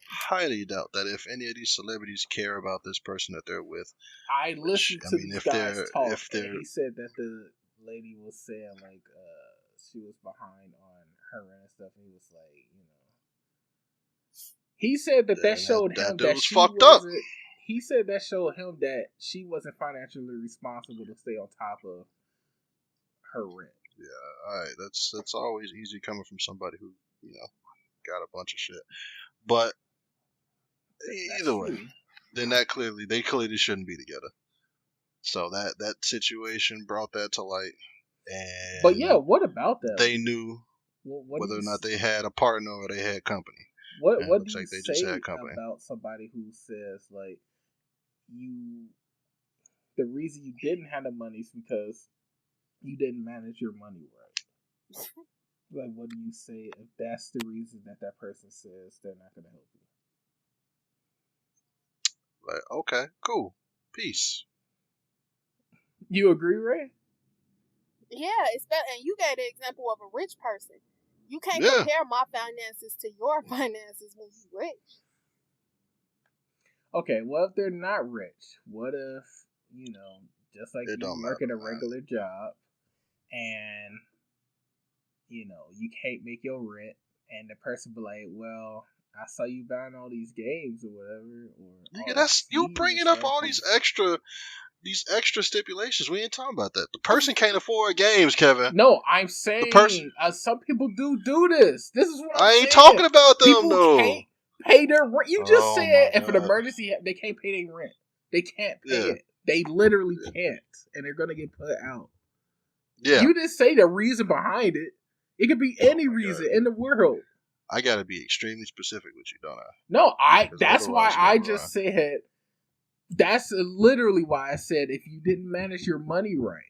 Highly doubt that if any of these celebrities care about this person that they're with. I listened to the guy's talk, they're, and he said that the lady was saying like she was behind on her rent and stuff, and he was like, he said that showed him that she fucked up. He said that showed him that she wasn't financially responsible to stay on top of her rent. Yeah, all right. That's always easy coming from somebody who got a bunch of shit. But either way, then they clearly shouldn't be together. So that situation brought that to light. And but yeah, what about that? They knew whether or not they had a partner or they had company. What do you say about somebody who says like the reason you didn't have the money is because you didn't manage your money right? Like, what do you say if that's the reason that person says they're not going to help you? Like, okay, cool, peace. You agree, Ray? Yeah, and you gave the example of a rich person. You can't compare my finances to your finances when you're rich. Okay, what if they're not rich? What if, just like you work at a regular job and, you can't make your rent, and the person be like, well, I saw you buying all these games or whatever. Or that's you bringing up all these extra stipulations. We ain't talking about that. The person can't afford games, Kevin. No, I'm saying some people do this. This is what I'm saying. I ain't talking about them, people though. Can't pay their rent. You just said if an emergency, they can't pay their rent. They can't pay it. They literally can't, and they're gonna get put out. Yeah. You didn't say the reason behind it. It could be any reason in the world. I gotta be extremely specific with you, don't I? No, that's why I just said. That's literally why I said if you didn't manage your money right.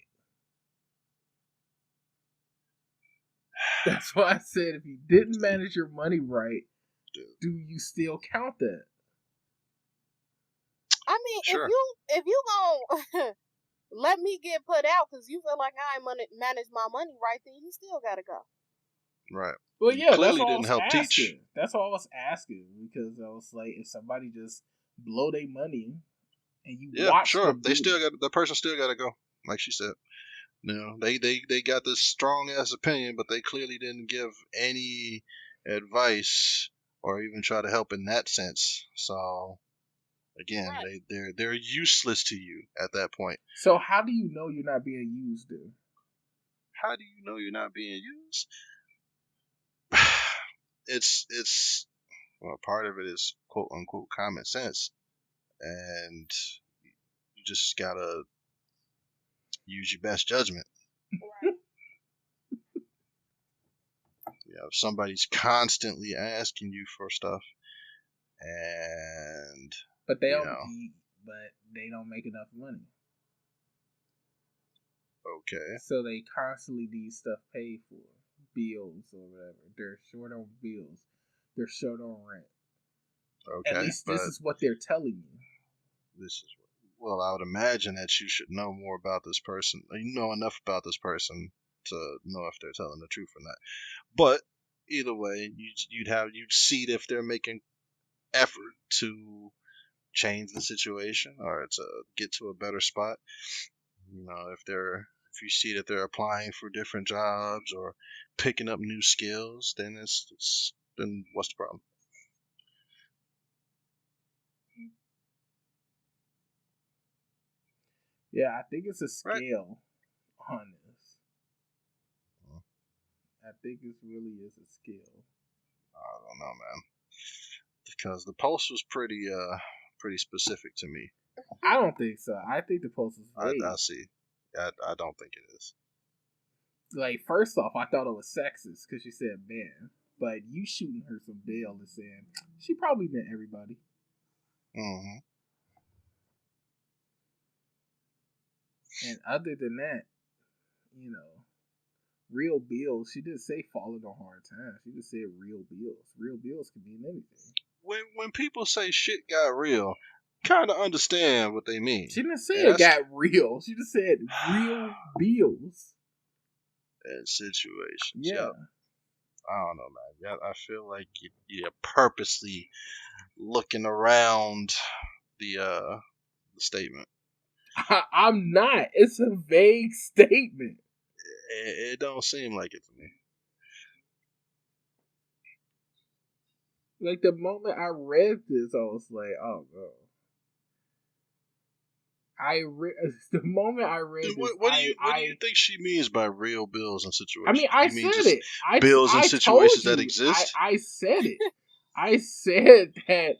That's why I said if you didn't manage your money right, do you still count that? I mean, sure. if you gonna let me get put out because you feel like I ain't manage my money right, then you still gotta go. Right. Well, yeah, that's all I was asking. That's all I was asking because I was like, if somebody just blow their money and you watch them, the person still got to go, like she said. They got this strong ass opinion, but they clearly didn't give any advice or even try to help in that sense. So again, they're useless to you at that point. So how do you know you're not being used, dude? How do you know you're not being used? It's part of it is quote unquote common sense, and you just gotta use your best judgment. Right. If somebody's constantly asking you for stuff, but they don't make enough money. Okay. So they constantly need stuff paid for, bills or whatever. They're short on bills. They're short on rent. Okay. At least this is what they're telling you. Well, I would imagine that you should know more about this person. You know enough about this person to know if they're telling the truth or not. But either way, you'd see if they're making effort to change the situation or to get to a better spot. If you see that they're applying for different jobs or picking up new skills, then then what's the problem? Yeah, I think it's a Right. scale on this. I think it really is a scale. I don't know, man, because the post was pretty specific to me. I don't think so. I think the post is vague. I see. I don't think it is. Like, first off, I thought it was sexist because she said man, but you shooting her some bail and saying she probably meant everybody. Mm-hmm. And other than that, real bills. She didn't say falling on hard times. She just said real bills. Real bills can mean anything. When people say shit got real, kind of understand what they mean. She didn't say it got real. She just said real bills. And situations. Yeah. Yep. I don't know, man. Yeah, I feel like you're purposely looking around the statement. I'm not. It's a vague statement. It don't seem like it to me. Like, the moment I read this, I was like, oh no. The moment I read this, What do you think she means by real bills and situations? I mean, I said it. Bills and situations that exist. I said it. I said that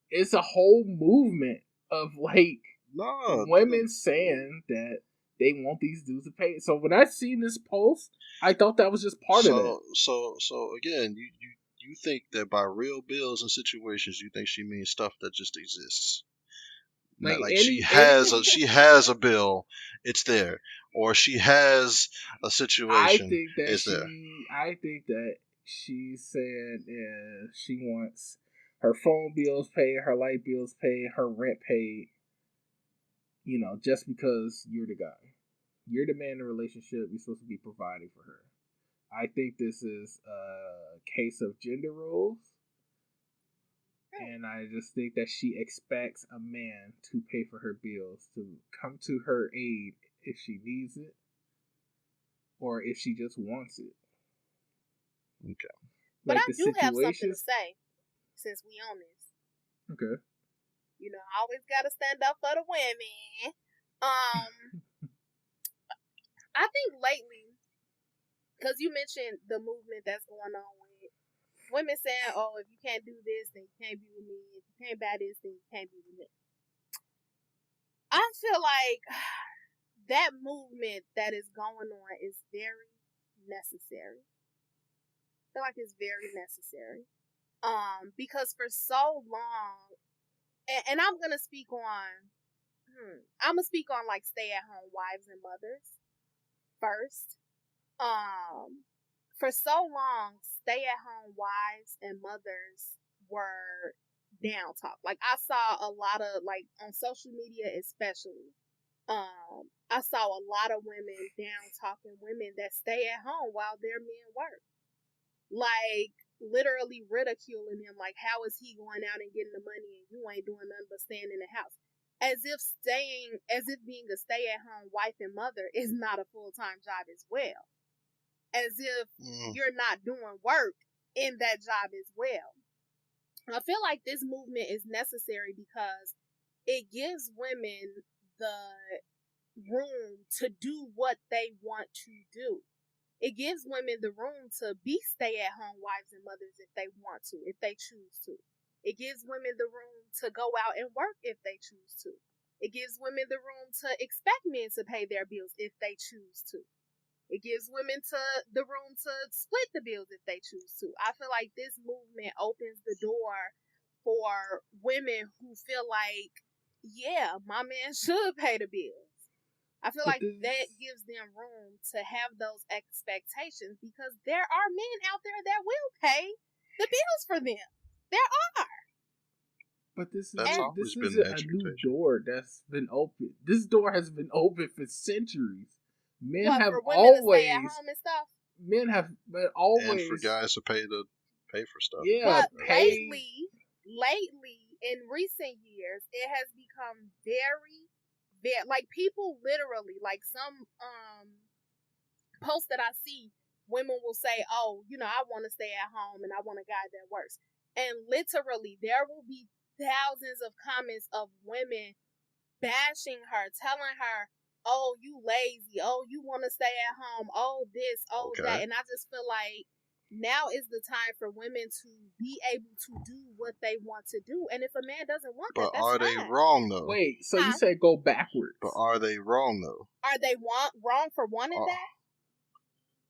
it's a whole movement of like women saying that they want these dudes to pay. So when I seen this post, I thought that was just part of it. So again, you think that by real bills and situations, you think she means stuff that just exists. Like she has a bill, it's there, or she has a situation. I think that she's saying she wants her phone bills paid, her light bills paid, her rent paid. Just because you're the guy, you're the man in the relationship. You're supposed to be providing for her. I think this is a case of gender roles. And I just think that she expects a man to pay for her bills, to come to her aid if she needs it, or if she just wants it. Okay. But I do have something to say, since we on this. Okay. I always gotta stand up for the women. I think lately, because you mentioned the movement that's going on with women saying, oh, if you can't do this, then you can't be with me. If you can't buy this, then you can't be with me. I feel like that movement that is going on is very necessary. I feel like it's very necessary. Because for so long, and I'm gonna speak on like stay-at-home wives and mothers first. For so long, stay-at-home wives and mothers were down talk. Like, I saw a lot of, like, on social media especially, I saw a lot of women down talking women that stay at home while their men work. Like, literally ridiculing him. Like, how is he going out and getting the money and you ain't doing nothing but staying in the house? As if being a stay-at-home wife and mother is not a full-time job as well. As if you're not doing work in that job as well. I feel like this movement is necessary because it gives women the room to do what they want to do. It gives women the room to be stay-at-home wives and mothers if they want to, if they choose to. It gives women the room to go out and work if they choose to. It gives women the room to expect men to pay their bills if they choose to. It gives women the room to split the bills if they choose to. I feel like this movement opens the door for women who feel like, yeah, my man should pay the bills. I feel like that gives them room to have those expectations because there are men out there that will pay the bills for them. There are. But this is a new door that's been open. This door has been open for centuries. Men have for women always to stay at home and stuff. Men have always, and for guys to pay for stuff. Yeah, but lately, in recent years, it has become very, like people literally, like some posts that I see, women will say, "Oh, I want to stay at home and I want a guy that works," and literally there will be thousands of comments of women bashing her, telling her, "Oh, you lazy. Oh, you want to stay at home. Oh, this, oh, that." And I just feel like now is the time for women to be able to do what they want to do. And if a man doesn't want that, But that's are fine. they wrong though? Wait, so you said go backwards. But are they wrong though? Are they wrong for wanting that?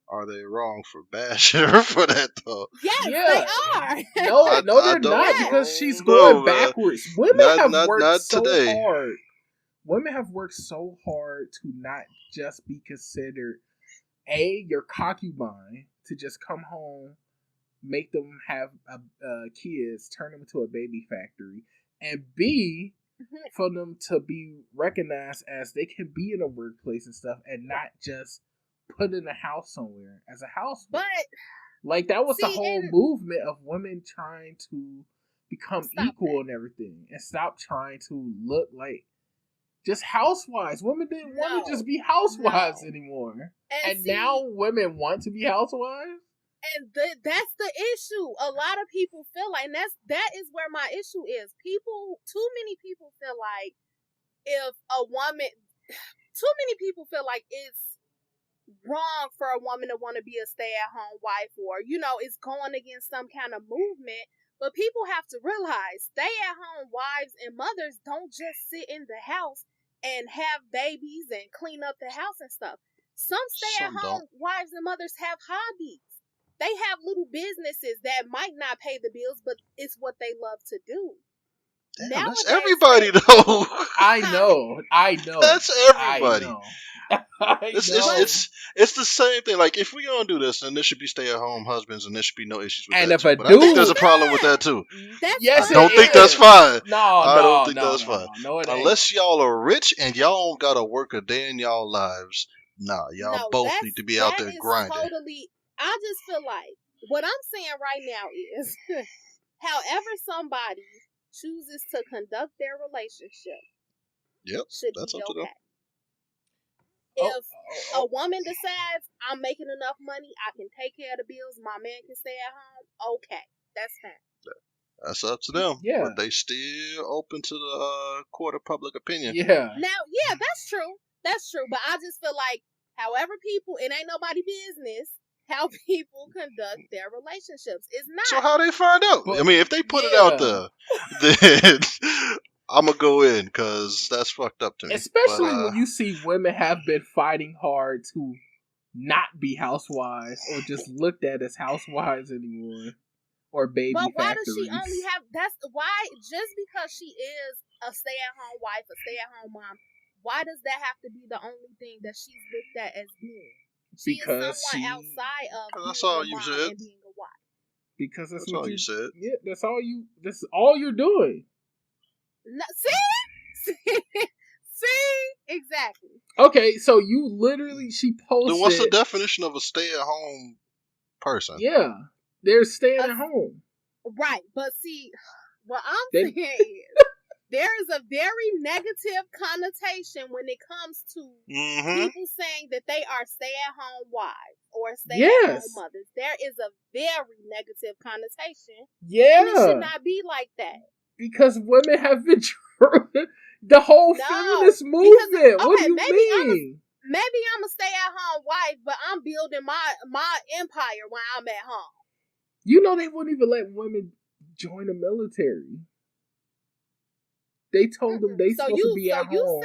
Are they wrong for bashing her for that though? Yes, they are. No, they're not, because she's going backwards. Women have worked so hard. Women have worked so hard to not just be considered your concubine, to just come home, make them have kids, turn them into a baby factory, and B, for them to be recognized as they can be in a workplace and stuff, and not just put in a house somewhere as a housewife. But like that was the whole movement of women trying to become equal and everything, and stop trying to look like just housewives. Women didn't want to just be housewives anymore, and now women want to be housewives. And that's the issue. A lot of people feel like, and that is where my issue is. Too many people feel like it's wrong for a woman to want to be a stay-at-home wife, or it's going against some kind of movement. But people have to realize stay-at-home wives and mothers don't just sit in the house and have babies and clean up the house and stuff. Some stay-at-home wives and mothers have hobbies. They have little businesses that might not pay the bills, but it's what they love to do. Damn, that's everybody though. I know. That's everybody. It's the same thing. Like, if we're gonna do this, then there should be stay-at-home husbands, and there should be no issues with that. But I think there's a problem with that too. Yes, I don't think that's fine. I don't think that's fine. No, unless y'all are rich and y'all don't gotta work a day in y'all lives. Y'all both need to be out there grinding. I just feel like what I'm saying right now is, however somebody chooses to conduct their relationship, should that's be up to them. If a woman decides, I'm making enough money, I can take care of the bills, my man can stay at home, okay, that's fine. That's up to them. Yeah. But they still open to the court of public opinion. Yeah. Now, that's true. That's true. But I just feel like, however it ain't nobody business how people conduct their relationships. It's not. So how they find out? But, I mean, if they put it out there, then I'm going to go in, because that's fucked up to me. Especially when you see women have been fighting hard to not be housewives, or just looked at as housewives anymore, or baby factories. But why does she only have, just because she is a stay-at-home wife, a stay-at-home mom, why does that have to be the only thing that she's looked at as being? She is someone outside of being a mom and being a wife. Because that's all you said. Yeah, that's all you're doing. No, see, exactly. Okay, so you literally, she posted. Then what's the definition of a stay-at-home person? Yeah, they're staying at home. Right, but see, what I'm saying is, there is a very negative connotation when it comes to people saying that they are stay-at-home wives or stay-at-home mothers. There is a very negative connotation. Yeah. And it should not be like that. Because women have been the whole feminist movement. What do you mean? Maybe I'm a stay-at-home wife, but I'm building my empire when I'm at home. You know they wouldn't even let women join the military. They told them they supposed to be at home,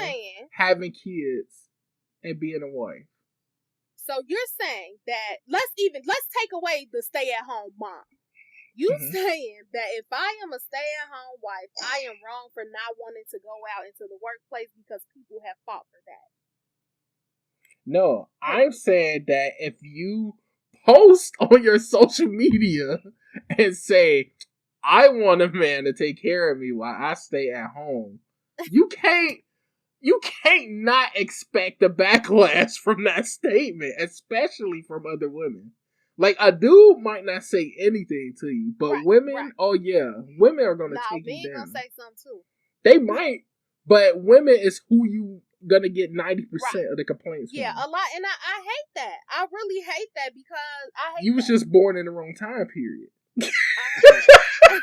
having kids, and being a wife. So you're saying that let's take away the stay-at-home mom. You saying that if I am a stay-at-home wife, I am wrong for not wanting to go out into the workplace because people have fought for that. No, I'm saying that if you post on your social media and say, I want a man to take care of me while I stay at home, you can't not expect a backlash from that statement, especially from other women. Like, a dude might not say anything to you, but women, oh yeah, women are going to take you down. Gonna say something too. They might, but women is who you gonna get 90% Right. of the complaints. Yeah, from. a lot, and I hate that. I really hate that because I hate You was that. just born in the wrong time period. I-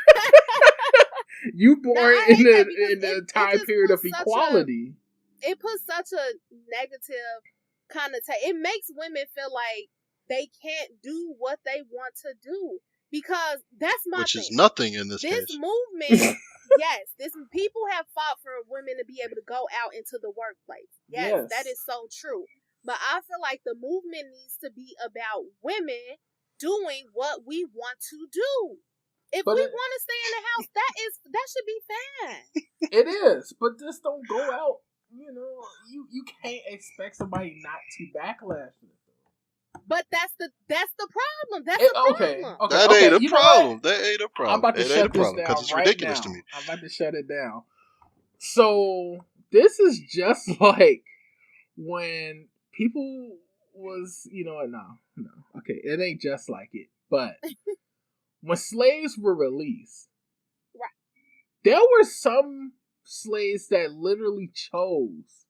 You No, born I in hate that the because in the it time just period of puts equality. it puts such a negative connotation. It makes women feel like they can't do what they want to do because that's my Which thing. is nothing in this This case. movement, yes, this people have fought for women to be able to go out into the workplace. Yes, that is so true. But I feel like the movement needs to be about women doing what we want to do. If But we want to stay in the house, that should be fine. It is, but just don't go out. You know, you can't expect somebody not to backlash it. But that's the problem. That's It, the okay, problem. okay, That okay. ain't a You know what? problem. That ain't a problem. I'm about to It ain't shut a this problem because down it's right ridiculous to now. me. I'm about to shut it down. So this is just like when people was, you know what? No, okay, it ain't just like it. But when slaves were released, Right. there were some slaves that literally chose.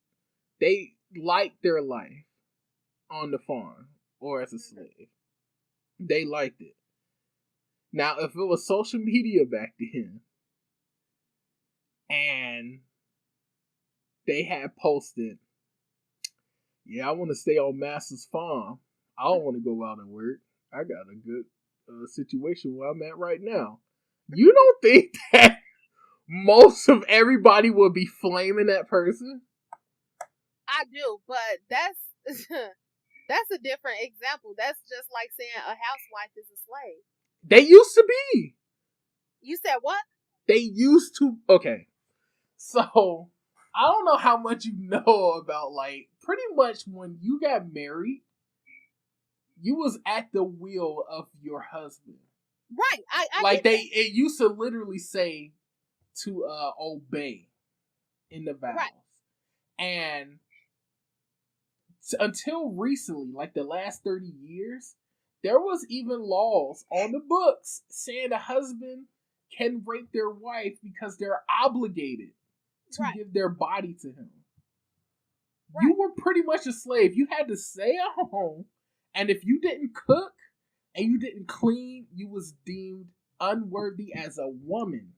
They liked their life on the farm or as a slave. They liked it. Now, if it was social media back then and they had posted, yeah, I want to stay on Master's farm. I don't want to go out and work. I got a good situation where I'm at right now. You don't think that most of everybody would be flaming that person? I do, but that's that's a different example. That's just like saying a housewife is a slave. They used to be. You said what? They used to. Okay. So, I don't know how much you know about, like, pretty much when you got married, you was at the will of your husband. Right. I Like, get it used to literally say to obey in the vows. Right. And until recently, like the last 30 years, there was even laws on the books saying a husband can rape their wife because they're obligated to Right. give their body to him. Right. You were pretty much a slave. You had to stay at home, and if you didn't cook and you didn't clean, you was deemed unworthy as a woman.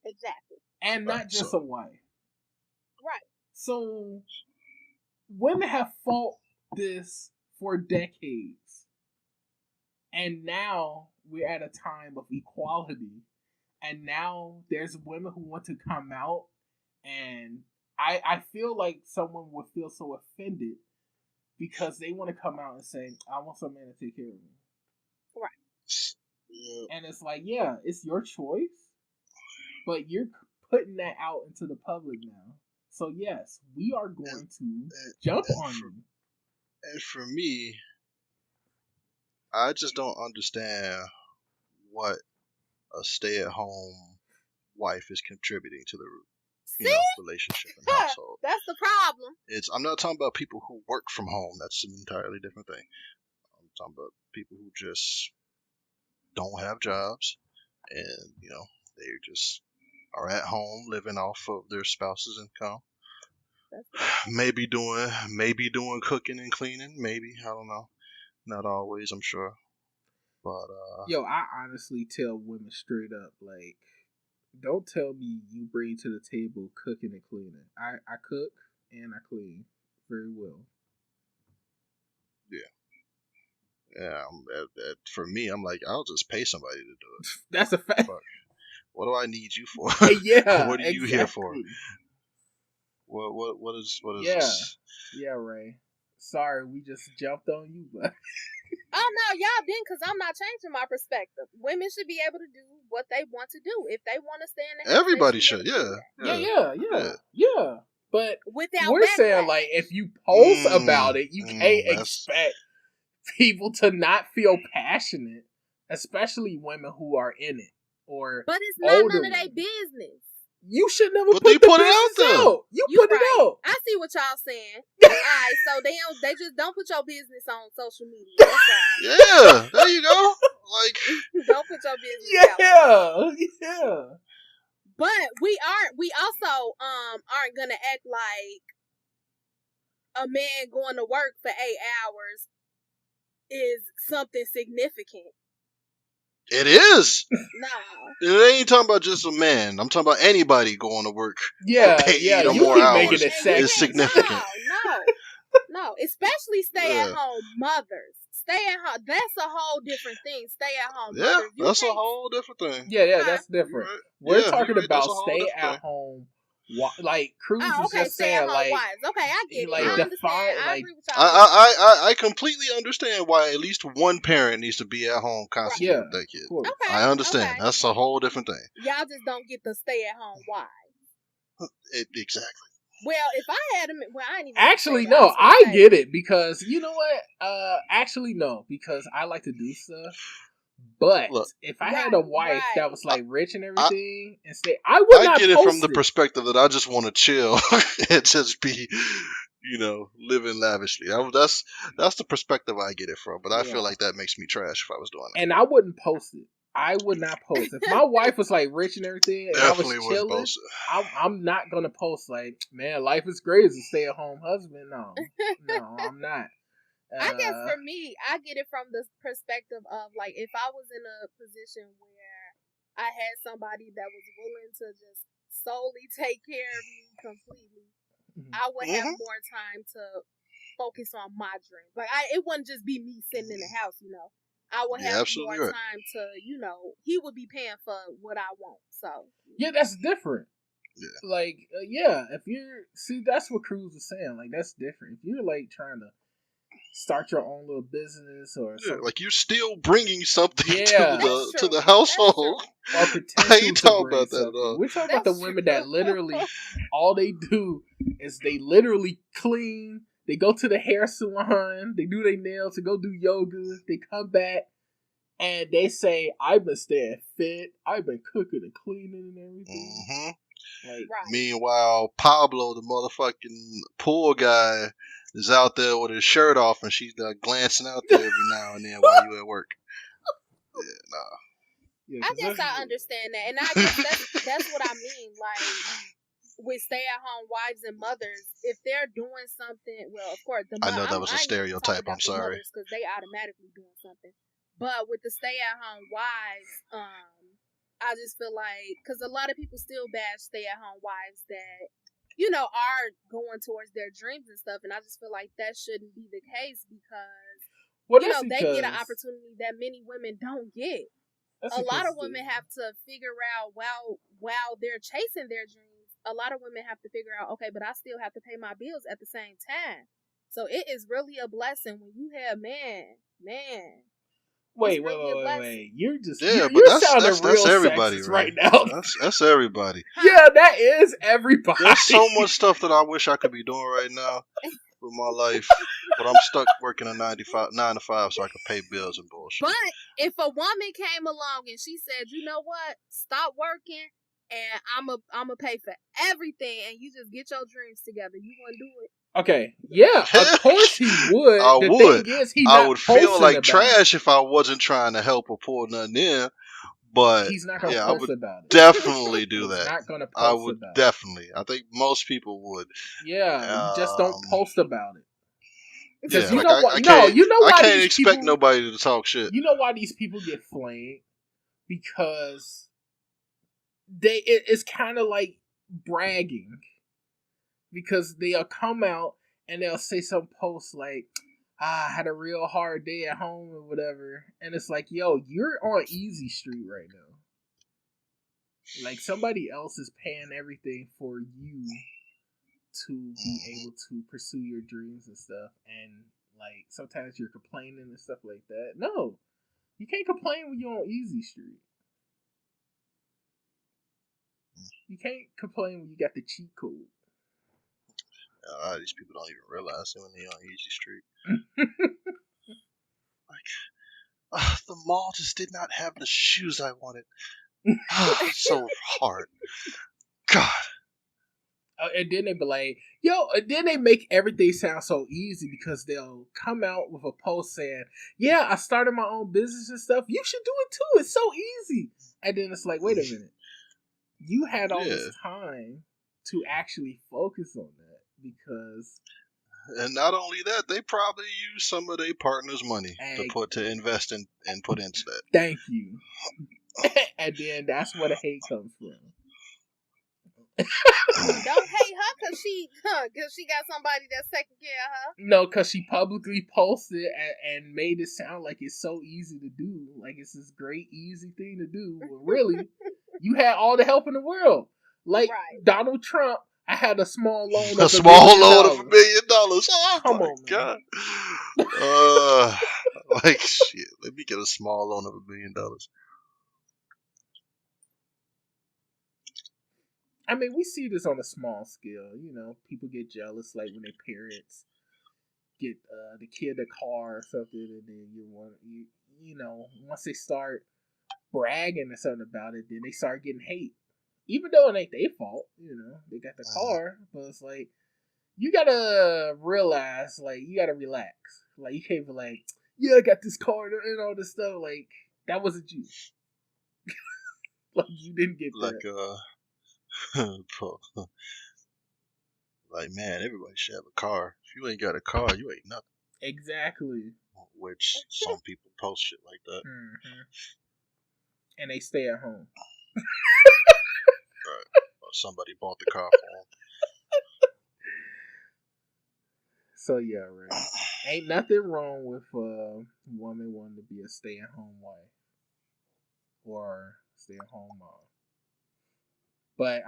Exactly. And not just a wife. Right. So women have fought this for decades. And now we're at a time of equality. And now there's women who want to come out, and I feel like someone would feel so offended because they want to come out and say, I want some man to take care of me. Right. Yeah. And it's like, yeah, it's your choice, but you're putting that out into the public now. So yes, we are going to jump on you. And for me, I just don't understand what a stay-at-home wife is contributing to the relationship and household. That's the problem. I'm not talking about people who work from home. That's an entirely different thing. I'm talking about people who just don't have jobs, and they just are at home living off of their spouse's income. Maybe doing cooking and cleaning. Maybe, I don't know. Not always, I'm sure. But yo, I honestly tell women straight up, like, don't tell me you bring to the table cooking and cleaning. I cook and I clean very well. Yeah. For me, I'm like, I'll just pay somebody to do it. That's a fact. But what do I need you for? Yeah. What are you here for? What is this? Yeah, Ray. Sorry, we just jumped on you, but oh no, y'all didn't, because I'm not changing my perspective. Women should be able to do what they want to do. If they want to stay in the house, everybody should. Yeah. But without we're backlash. saying, like, if you post about it, you can't expect people to not feel passionate, especially women who are in it. But it's not none of their business. You should never put the it out there. You put it out. I see what y'all saying. Alright, so they just don't put your business on social media. That's all. Yeah, there you go. Like, don't put your business out. Yeah. But we also aren't gonna act like a man going to work for 8 hours is something significant. It is. No. It ain't talking about just a man. I'm talking about anybody going to work Yeah, for 8 or you more keep making hours. it And you It's sexy. can't, significant. no. Especially stay-at-home mothers. Stay-at-home, that's a whole different thing. Stay-at-home Yeah, mothers. that's a whole different thing. Yeah, Huh? that's different. Right. We're Yeah, talking you're right. That's about a whole stay different at thing. home. Like Cruz Oh, was okay, just saying, stay-at-home like wives. Okay, I get it. like I understand. define, I like agree with y'all. I completely understand why at least one parent needs to be at home constantly yeah, with that kid. of course. Okay. I understand. Okay. That's a whole different thing. Y'all just don't get the stay-at-home wives. Exactly. Well, if I had them, well, I ain't even. Actually, say that. no, was gonna I say- get it because you know what? Actually, no, because I like to do stuff. But Look, if I had a wife that right. was like rich and everything, and stay, I would I not get it post from the perspective that I just want to chill and just be, living lavishly. That's the perspective I get it from. But I Yeah. feel like that makes me trash if I was doing it. And I wouldn't post it. I would not post. If my wife was like rich and everything, and Definitely I was wouldn't chilling, post it. I'm not gonna post like, man, life is great as a stay at home husband. No, I'm not. I guess for me, I get it from the perspective of like if I was in a position where I had somebody that was willing to just solely take care of me completely, I would have more time to focus on my dreams. Like it wouldn't just be me sitting in the house, I would You're have absolutely more right. time to, he would be paying for what I want. So yeah, that's different. Yeah. Like, if that's what Cruz was saying. Like, that's different. If you're like trying to start your own little business or something, Like you're still bringing something Yeah. to the household. or I potential ain't to talking bring about that at something. all. We're talking about the That's women true. that literally all they do is they literally clean. They go to the hair salon. They do their nails. They go do yoga. They come back and they say, "I've been staying fit. I've been cooking and cleaning and everything." Mm-hmm. Like, Right. Meanwhile, Pablo, the motherfucking poor guy, is out there with his shirt off, and she's glancing out there every now and then while you at work. Yeah, nah. yeah, I 'cause guess that's- I understand that, and I guess that's what I mean. Like with stay-at-home wives and mothers, if they're doing something, well, of course, I know that was a I ain't even talking stereotype. about I'm the sorry. mothers because they automatically doing something. But with the stay-at-home wives, I just feel like because a lot of people still bash stay-at-home wives that are going towards their dreams and stuff, and I just feel like that shouldn't be the case because they get an opportunity that many women don't get. A lot of women have to figure out while they're chasing their dreams, a lot of women have to figure out, okay, but I still have to pay my bills at the same time. So it is really a blessing when you have man. Wait. You're just you're sounding real everybody, sexist right now. That's everybody. Yeah, that is everybody. There's so much stuff that I wish I could be doing right now with my life, but I'm stuck working a 9 to 5 so I can pay bills and bullshit. But if a woman came along and she said, you know what, stop working and I'm a pay for everything, and you just get your dreams together, you wouldn't do it? Okay, yeah, of course he would. I the would. thing is, I would feel like trash if I wasn't trying to help or pour nothing in. But he's not gonna I post would about it. definitely do that. He's not gonna post I would about definitely. I think most people would. Yeah, you just don't post about it. Yeah, you know what? No, you know why I can't these expect people, nobody to talk shit. You know why these people get flamed? Because it's kind of like bragging. Because they'll come out and they'll say some post like, I had a real hard day at home or whatever. And it's like, yo, you're on easy street right now. Like, somebody else is paying everything for you to be able to pursue your dreams and stuff. And, like, sometimes you're complaining and stuff like that. No, you can't complain when you're on easy street. You can't complain when you got the cheat code. These people don't even realize it when they're on easy street. Like, the mall just did not have the shoes I wanted. So hard. God. And then they be like, yo, and then they make everything sound so easy because they'll come out with a post saying, yeah, I started my own business and stuff. You should do it too. It's so easy. And then it's like, wait a minute. You had all this time to actually focus on that because And not only that, they probably use some of their partner's money Hey. to invest in and put into that. Thank you. And then that's where the hate comes from. Don't hate her because she got somebody that's taking care of her. No, because she publicly posted and made it sound like it's so easy to do. Like it's this great, easy thing to do. Well, really, you had all the help in the world. Like Donald Trump, I had a small loan of $1 billion. Oh Come my on, God. Like shit. Let me get a small loan of $1 billion. I mean, we see this on a small scale. You know, people get jealous, like when their parents get the kid a car or something, and then you know, once they start bragging or something about it, then they start getting hate. Even though it ain't their fault, you know, they got the car, but it's like you gotta realize, like you gotta relax. Like you can't be like, yeah, I got this car and all this stuff. Like that wasn't you. Like you didn't get that. Like man, everybody should have a car. If you ain't got a car, you ain't nothing. Exactly. Which some people post shit like that. Mm-hmm. And they stay at home. Right. Or somebody bought the car for them. So yeah, right. Ain't nothing wrong with a woman wanting to be a stay-at-home wife or stay-at-home mom. But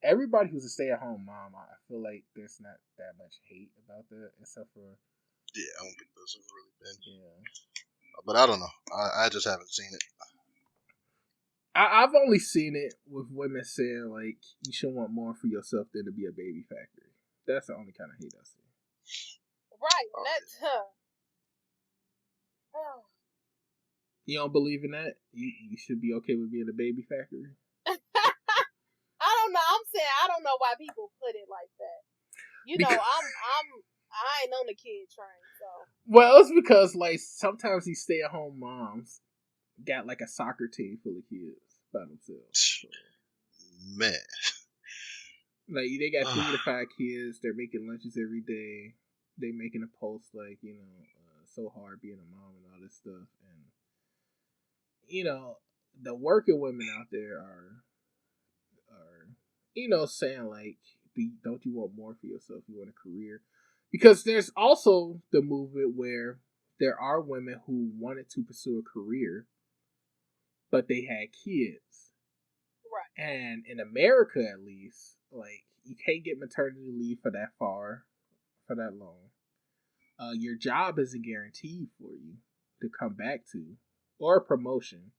everybody who's a stay-at-home mom, I feel like there's not that much hate about that, except for yeah, I don't think this has really been. Yeah. But I don't know. I just haven't seen it. I've only seen it with women saying like you should want more for yourself than to be a baby factory. That's the only kind of hate I see. Right. That's You don't believe in that? You should be okay with being a baby factory? I don't know. I'm saying I don't know why people put it like that. You know, I ain't on the kid train, so. Well, it's because like sometimes these stay-at-home moms got like a soccer team full of kids by themselves. So. Man. Like they got 3 to 5 kids. They're making lunches every day. They making a post like, you know, so hard being a mom and all this stuff. And you know, the working women out there are you know saying like, don't you want more for yourself? You want a career? Because there's also the movement where there are women who wanted to pursue a career, but they had kids. Right. And in America, at least, like you can't get maternity leave for that long. Your job isn't guaranteed for you to come back to, or a promotion.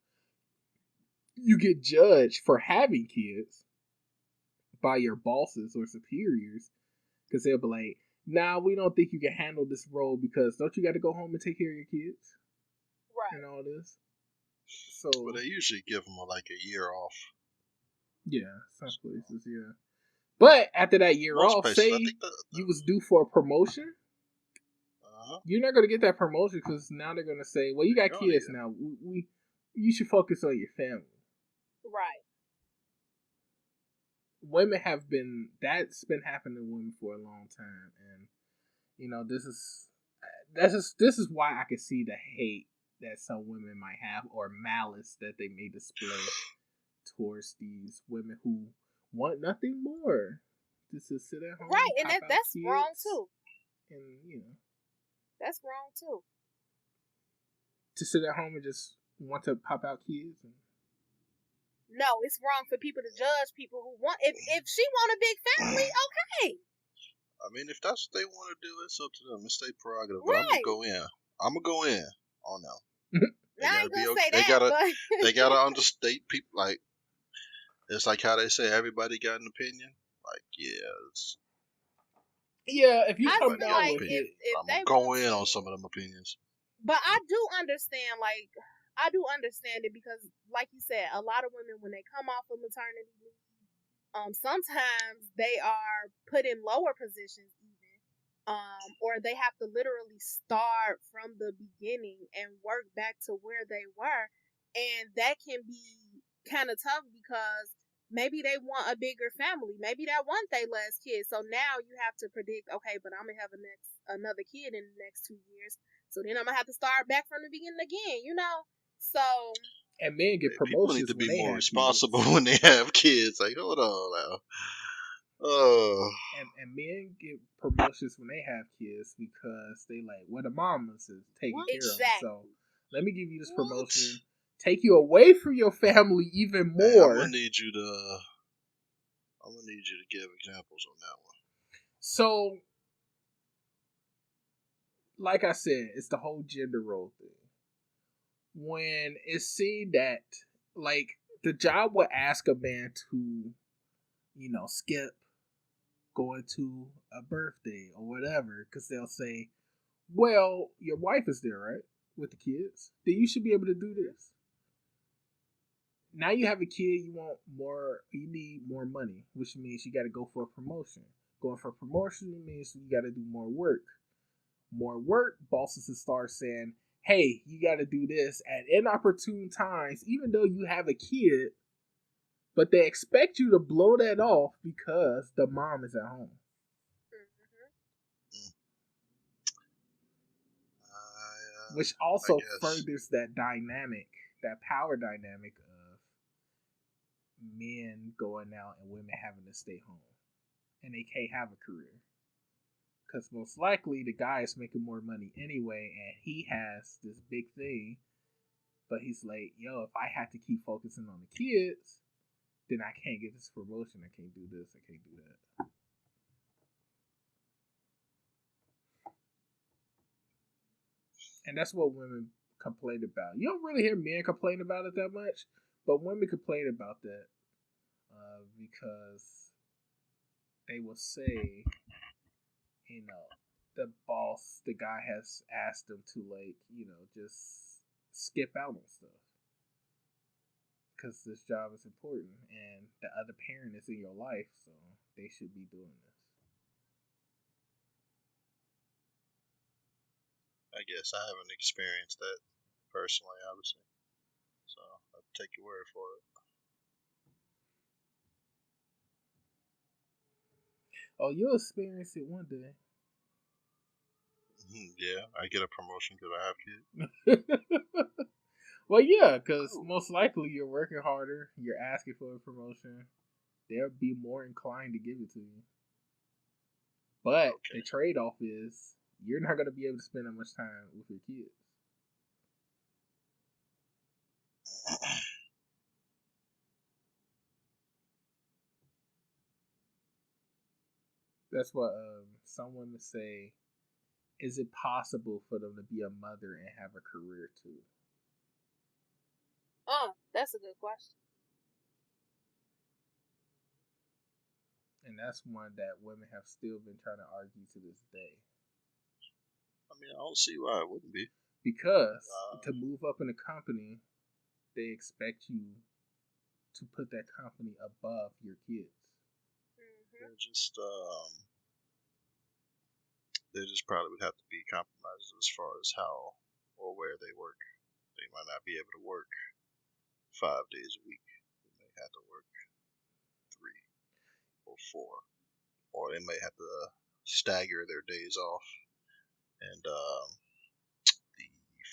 You get judged for having kids by your bosses or superiors because they'll be like, "Nah, we don't think you can handle this role because don't you got to go home and take care of your kids, right, and all this." So, but they usually give them like a year off. Yeah, some places, yeah. But after that year Most off, places, say you was due for a promotion, you're not gonna get that promotion because now they're gonna say, "Well, you got kids now. You should focus on your family." Right. Women that's been happening to women for a long time, and you know this is why I can see the hate that some women might have or malice that they may display towards these women who want nothing more just to sit at home. Right, and that's wrong too. And you know, that's wrong too. To sit at home and just want to pop out kids. No, it's wrong for people to judge people who want. If she want a big family, okay. I mean, if that's what they want to do, it's up to them. It's their prerogative. Right. But I'm gonna go in. Oh no. I ain't gonna say that. They gotta understate people. Like it's like how they say everybody got an opinion. Like if you come down like with it, I'm gonna go in on some of them opinions. But I do understand. Like I do understand it because, like you said, a lot of women when they come off of maternity leave, sometimes they are put in lower positions even, or they have to literally start from the beginning and work back to where they were, and that can be kind of tough because maybe they want a bigger family, maybe that want their last kid, so now you have to predict, okay, but I'm gonna have a next another kid in the next 2 years. So then I'm gonna have to start back from the beginning again, you know. So And men get people need promotions to when be they more have responsible kids. when they have kids. Like, hold on now. Oh, And men get promotions when they have kids because they like, well, the mamas is taking what? care of them. So exactly. let me give you this What? promotion, take you away from your family even Hey, I'm more. gonna need you to give examples on that one. So, like I said, it's the whole gender role thing. When it's seen that, like, the job would ask a man to, skip going to a birthday or whatever, because they'll say, well, your wife is there, right? With the kids. Then you should be able to do this. Now you have a kid, you need more money, which means you got to go for a promotion. Going for a promotion means you got to do more work. More work, bosses will start saying, hey, you got to do this at inopportune times, even though you have a kid, but they expect you to blow that off because the mom is at home. Which also furthers that dynamic, that power dynamic of men going out and women having to stay home. And they can't have a career. Because most likely the guy is making more money anyway, and he has this big thing. But he's like, yo, if I have to keep focusing on the kids, then I can't get this promotion. I can't do this. I can't do that. And that's what women complain about. You don't really hear men complain about it that much, but women complain about that because they will say, the boss, the guy has asked them to, like, just skip out on stuff because this job is important and the other parent is in your life, so they should be doing this. I guess I haven't experienced that personally, obviously. So I'll take your word for it. Oh, you'll experience it one day. Yeah, I get a promotion because I have kids. Well, yeah, because most likely you're working harder, you're asking for a promotion, they'll be more inclined to give it to you. But the trade-off is you're not going to be able to spend that much time with your kids. That's what some women say. Is it possible for them to be a mother and have a career too? That's a good question. And that's one that women have still been trying to argue to this day. I mean, I don't see why it wouldn't be. Because to move up in a company, they expect you to put that company above your kids. There just probably would have to be compromises as far as how or where they work. They might not be able to work 5 days a week. They may have to work 3 or 4, or they may have to stagger their days off, and the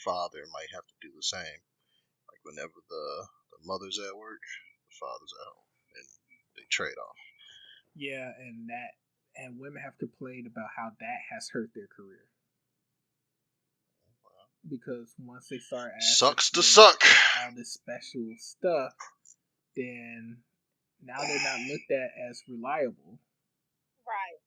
father might have to do the same. Like whenever the mother's at work, the father's at home, and they trade off. Yeah, and women have complained about how that has hurt their career. Because once they start asking sucks to suck all this special stuff, then now they're not looked at as reliable. Right.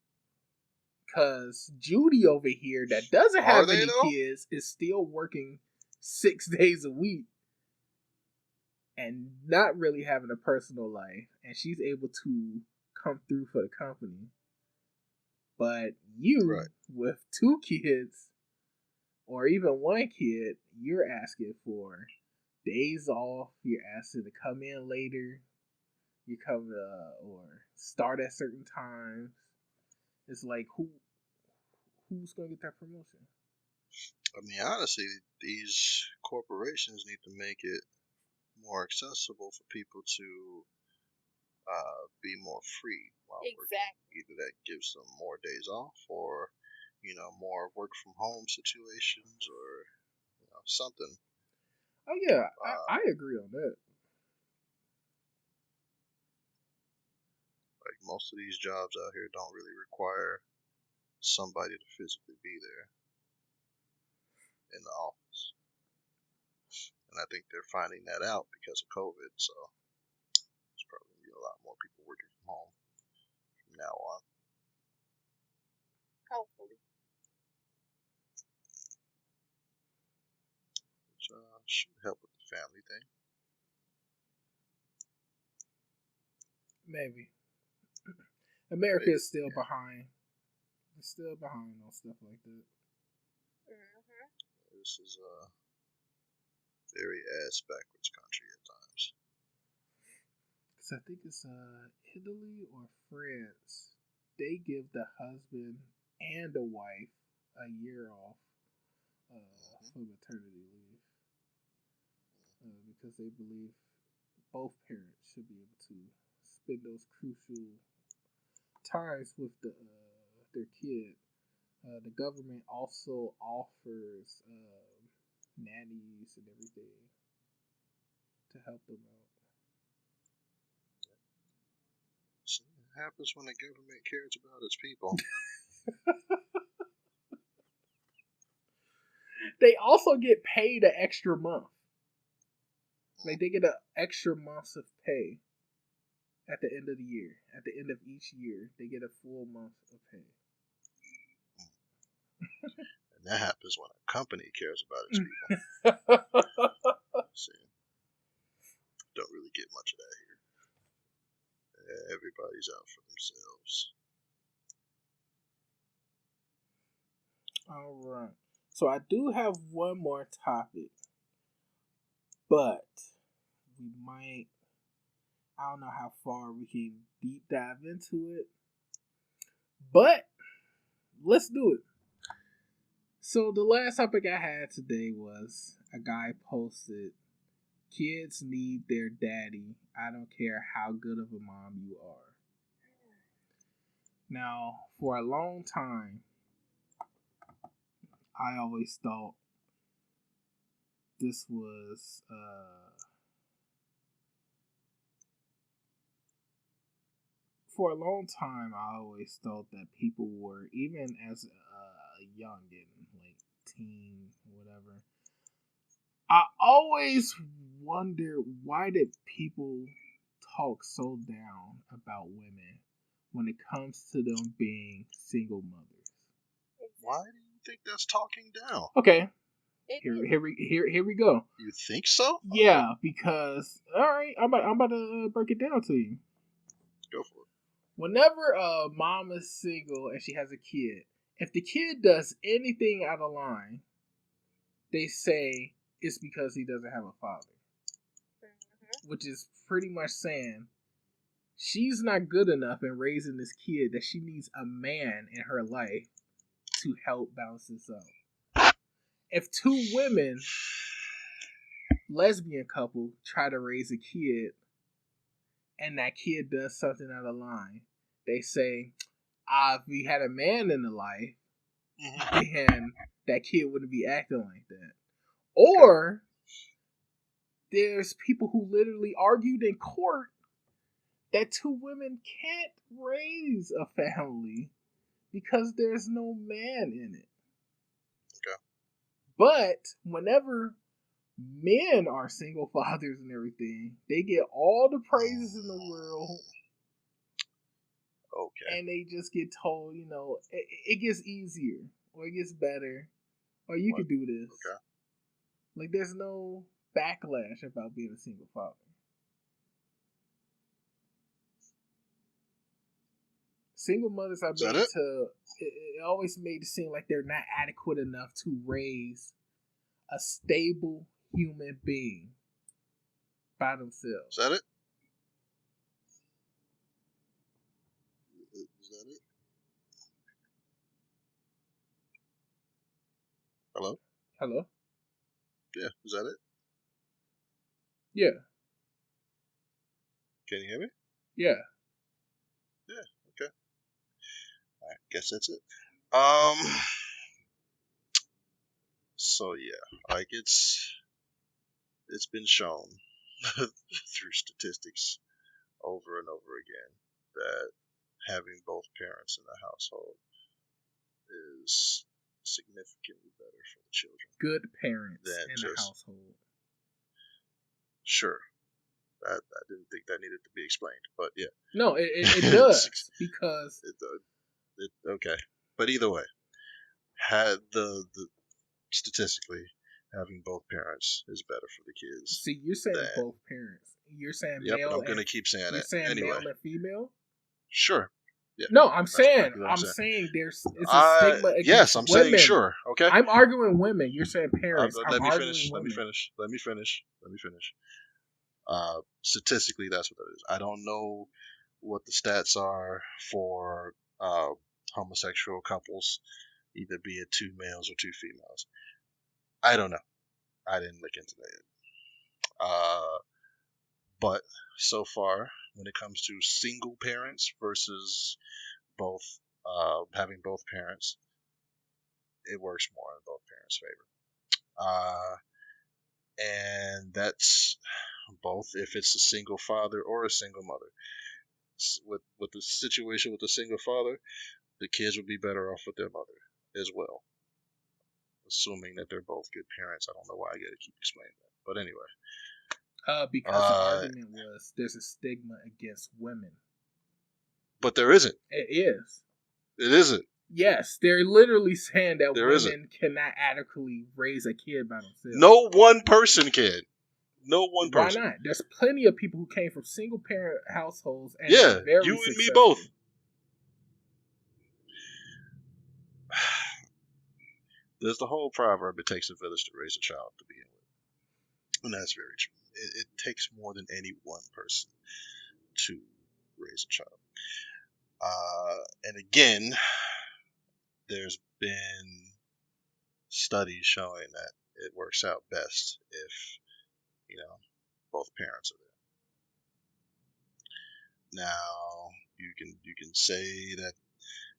Because Judy over here, that doesn't have any kids, is still working 6 days a week and not really having a personal life, and she's able to come through for the company. But you, with 2 kids, or even 1 kid, you're asking for days off. You're asking to come in later. You come or start at certain times. It's like who's gonna get that promotion? I mean, honestly, these corporations need to make it more accessible for people to be more free while working. Either that gives them more days off, or more work from home situations or something. Oh yeah, I agree on that. Like most of these jobs out here don't really require somebody to physically be there in the office. And I think they're finding that out because of COVID, so there's probably going to be a lot more people working from home from now on. Hopefully. Which should help with the family thing. Maybe. America is still behind. It's still behind on stuff like that. Mm-hmm. This is a very ass backwards country at times. Because I think it's Italy or France. They give the husband and the wife a year off for maternity leave. Because they believe both parents should be able to spend those crucial times with their kid. The government also offers nannies and everything to help them out. So it happens when the government cares about its people. They also get paid an extra month. Like they get an extra month of pay at the end of the year. At the end of each year, they get a full month of pay. And that happens when a company cares about its people. See, don't really get much of that here. Everybody's out for themselves. All right. So I do have one more topic, but we might. I don't know how far we can deep dive into it, but let's do it. So the last topic I had today was a guy posted, "Kids need their daddy. I don't care how good of a mom you are." Now, for a long time, I always thought this was for a long time, I always thought that people were, even as a youngin, like teen, whatever. I always wonder, why did people talk so down about women when it comes to them being single mothers? Why do you think that's talking down? Okay, here we go. You think so? Yeah, because all right, I'm about to break it down to you. Go for it. Whenever a mom is single and she has a kid, if the kid does anything out of line, they say it's because he doesn't have a father. Mm-hmm. Which is pretty much saying she's not good enough in raising this kid, that she needs a man in her life to help balance this out. If two women, lesbian couple, try to raise a kid and that kid does something out of line, they say, if we had a man in the life, and that kid wouldn't be acting like that. Or there's people who literally argued in court that two women can't raise a family because there's no man in it. Okay. But whenever men are single fathers and everything, they get all the praises in the world. Okay. And they just get told, it gets easier, or it gets better, or you can do this. Okay. Like, there's no backlash about being a single father. Single mothers are made to. It always made it seem like they're not adequate enough to raise a stable human being by themselves. Is that it? Is that it? Hello? Hello? Yeah, is that it? Yeah. Can you hear me? Yeah. Yeah, okay. I guess that's it. So yeah, like it's been shown through statistics over and over again that having both parents in the household is significantly better for the children Good parents than in the just household. sure. I didn't think that needed to be explained, but yeah. No, it does because okay, but either way, had the statistically having both parents is better for the kids. see, you're saying than, both parents. You're saying yep, and male I'm gonna and keep saying you're that saying anyway. male and female. Sure. Yeah. No, I'm That's saying exactly what I'm saying. there's it's a stigma Yes, against I'm saying women. sure. Okay. I'm arguing women. You're saying parents. I'm Let me arguing finish. women. Let me finish. Statistically, that's what that is. I don't know what the stats are for homosexual couples, either be it two males or two females. I don't know. I didn't look into that yet. But so far, when it comes to single parents versus both having both parents, it works more in both parents' favor. And that's both if it's a single father or a single mother. With the situation with the single father, the kids would be better off with their mother as well, assuming that they're both good parents. I don't know why I gotta keep explaining that, but anyway. Because the argument was there's a stigma against women. But there isn't. It is. It isn't. Yes, they're literally saying that There women isn't. cannot adequately raise a kid by themselves. No one person can. No one person. Why not? There's plenty of people who came from single parent households and yeah, very you and successful. me both. There's the whole proverb, it takes a village to raise a child to begin with. And that's very true. It takes more than any one person to raise a child. And again, there's been studies showing that it works out best if, both parents are there. Now, you can say that,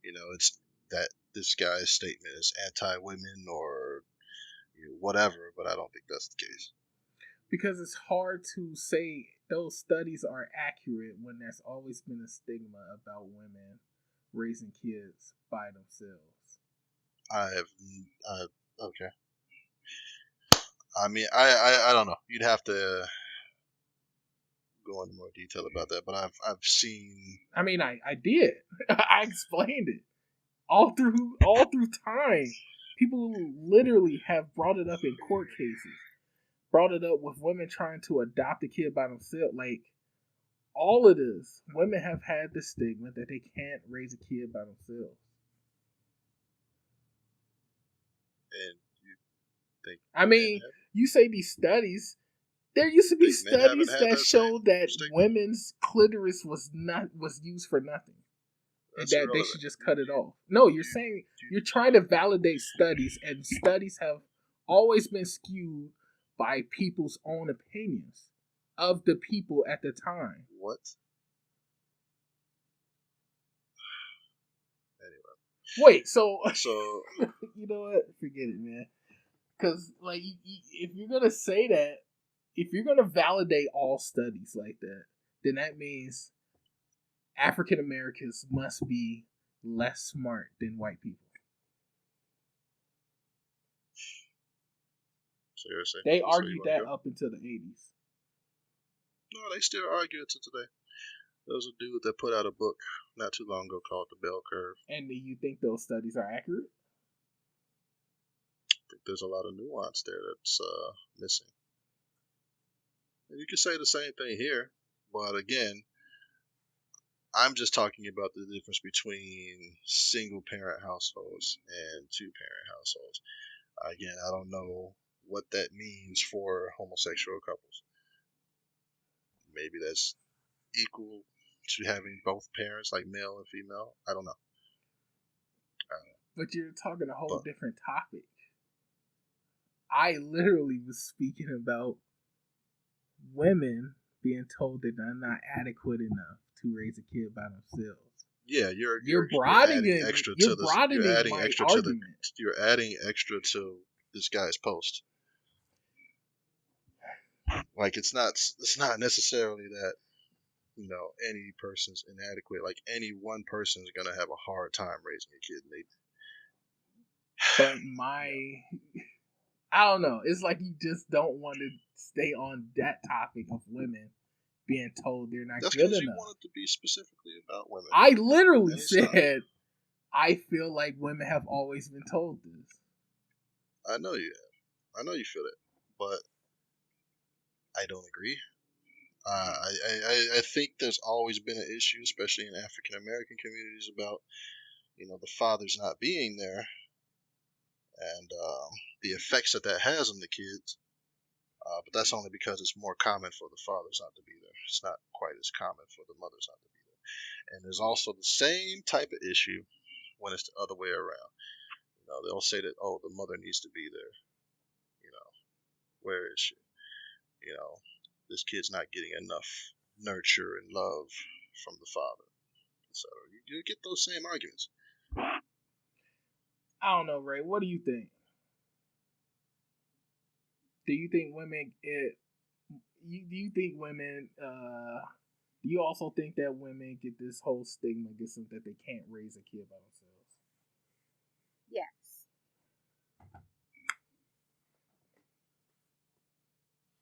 it's that this guy's statement is anti-women or whatever, but I don't think that's the case. Because it's hard to say those studies are accurate when there's always been a stigma about women raising kids by themselves. Okay. I mean, I don't know. You'd have to go into more detail about that, but I've seen. I mean, I did. I explained it all through time. People literally have brought it up in court cases. Brought it up with women trying to adopt a kid by themselves. Like all of this, women have had the stigma that they can't raise a kid by themselves. And you think? I mean, you say these studies. There used to be studies that showed that women's clitoris was used for nothing, and that they should just cut it off. No, you're saying you're trying to validate studies, and studies have always been skewed by people's own opinions of the people at the time. What? Anyway. Wait, so you know what? Forget it, man. Because like, if you're gonna say that, if you're gonna validate all studies like that, then that means African Americans must be less smart than white people. Seriously? They argued that up until the 80s. No, they still argue it to today. There was a dude that put out a book not too long ago called The Bell Curve. And do you think those studies are accurate? I think there's a lot of nuance there that's missing. And you can say the same thing here, but again, I'm just talking about the difference between single parent households and two parent households. Again, I don't know what that means for homosexual couples. Maybe that's equal to having both parents, like male and female. I don't know. But you're talking a whole different topic. I literally was speaking about women being told that they're not adequate enough to raise a kid by themselves. Yeah, You're you're adding broadening extra you're to this. You're broadening adding my extra to the. argument. You're adding extra to this guy's post. Like it's not necessarily that any person's inadequate. Like any one person's gonna have a hard time raising a kid. And But they, I don't know. It's like you just don't want to stay on that topic of women being told they're not that's good because you enough. wanted to be specifically about women. I literally And it's not. said I feel like women have always been told this. I know you have. I know you feel it, but I don't agree. I think there's always been an issue, especially in African American communities, about the fathers not being there and the effects that has on the kids. But that's only because it's more common for the fathers not to be there. It's not quite as common for the mothers not to be there. And there's also the same type of issue when it's the other way around. They'll say that, oh, the mother needs to be there. Where is she? This kid's not getting enough nurture and love from the father. So you get those same arguments. I don't know, Ray. What do you think? Do you think women? Do you think women? Do you also think that women get this whole stigma, that they can't raise a kid by themselves? Yes.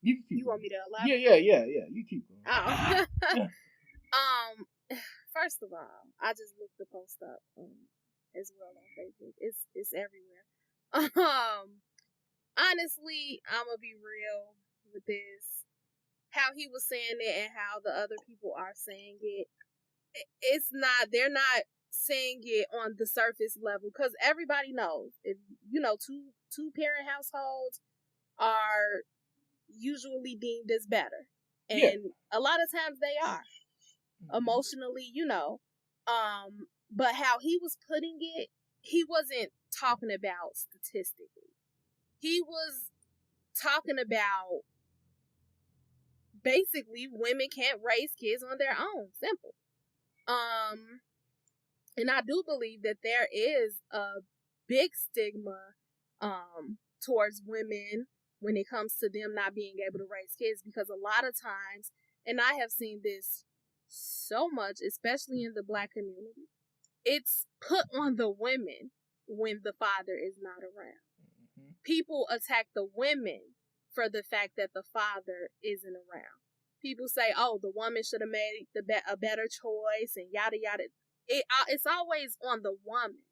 You want me to elaborate? Yeah. You keep going. Oh. First of all, I just looked the post up as well on Facebook. It's everywhere. Honestly, I'm gonna be real with this. How he was saying it and how the other people are saying it. It's not. They're not saying it on the surface level because everybody knows. If two parent households are usually deemed as better, and a lot of times they are emotionally, but how he was putting it, he wasn't talking about statistically. He was talking about basically women can't raise kids on their own. Simple. And I do believe that there is a big stigma towards women when it comes to them not being able to raise kids, because a lot of times, and I have seen this so much, especially in the Black community, it's put on the women when the father is not around. Mm-hmm. People attack the women for the fact that the father isn't around. People say, "Oh, the woman should have made a better choice," and yada yada. It's always on the woman.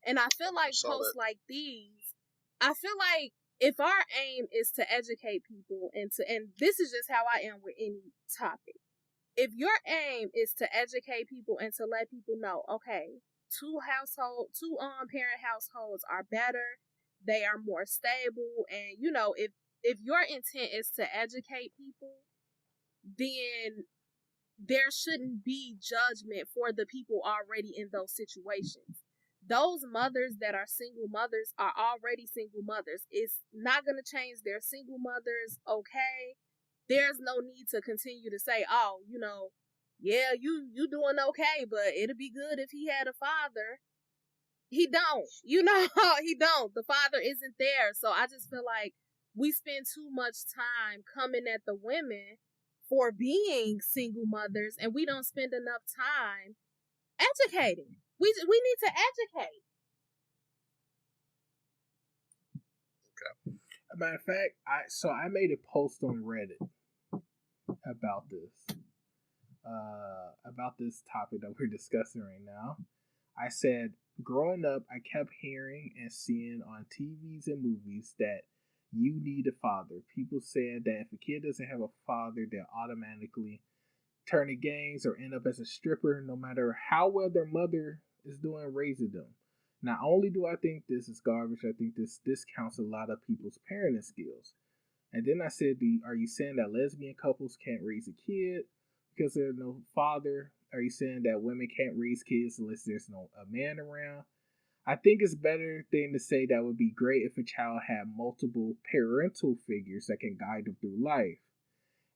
And I feel like posts like these, I feel like if our aim is to educate people and this is just how I am with any topic. If your aim is to educate people and to let people know, okay, two parent households are better, they are more stable, and if your intent is to educate people, then there shouldn't be judgment for the people already in those situations. Those mothers that are single mothers are already single mothers. It's not going to change their single mothers, okay? There's no need to continue to say, "Oh, yeah, you doing okay, but it'd be good if he had a father." He don't. He don't. The father isn't there. So I just feel like we spend too much time coming at the women for being single mothers, and we don't spend enough time educating. We need to educate. Okay. As a matter of fact, I made a post on Reddit about this topic that we're discussing right now. I said, growing up, I kept hearing and seeing on TVs and movies that you need a father. People said that if a kid doesn't have a father, they'll automatically turn to gangs or end up as a stripper, no matter how well their mother is doing raising them. Not only do I think this is garbage, I think this discounts a lot of people's parenting skills. And then I said, are you saying that lesbian couples can't raise a kid because there's no father? Are you saying that women can't raise kids unless there's a man around? I think it's better thing to say that would be great if a child had multiple parental figures that can guide them through life.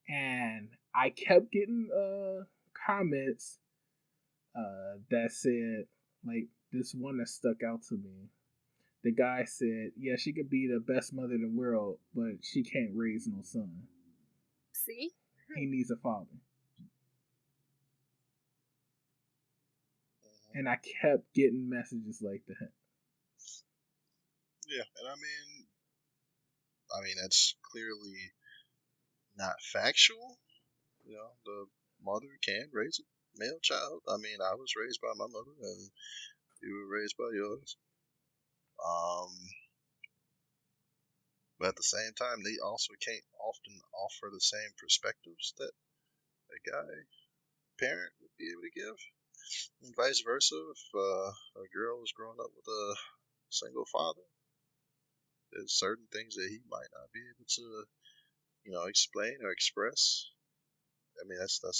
And I kept getting comments that said, like, this one that stuck out to me. The guy said, "Yeah, she could be the best mother in the world, but she can't raise no son. See? He needs a father." Mhm. And I kept getting messages like that. Yeah, and I mean that's clearly not factual. The mother can raise a male child. I mean, I was raised by my mother, and you were raised by yours. Um, but at the same time, they also can't often offer the same perspectives that a guy parent would be able to give, and vice versa. If a girl is growing up with a single father, there's certain things that he might not be able to, explain or express. I mean, that's the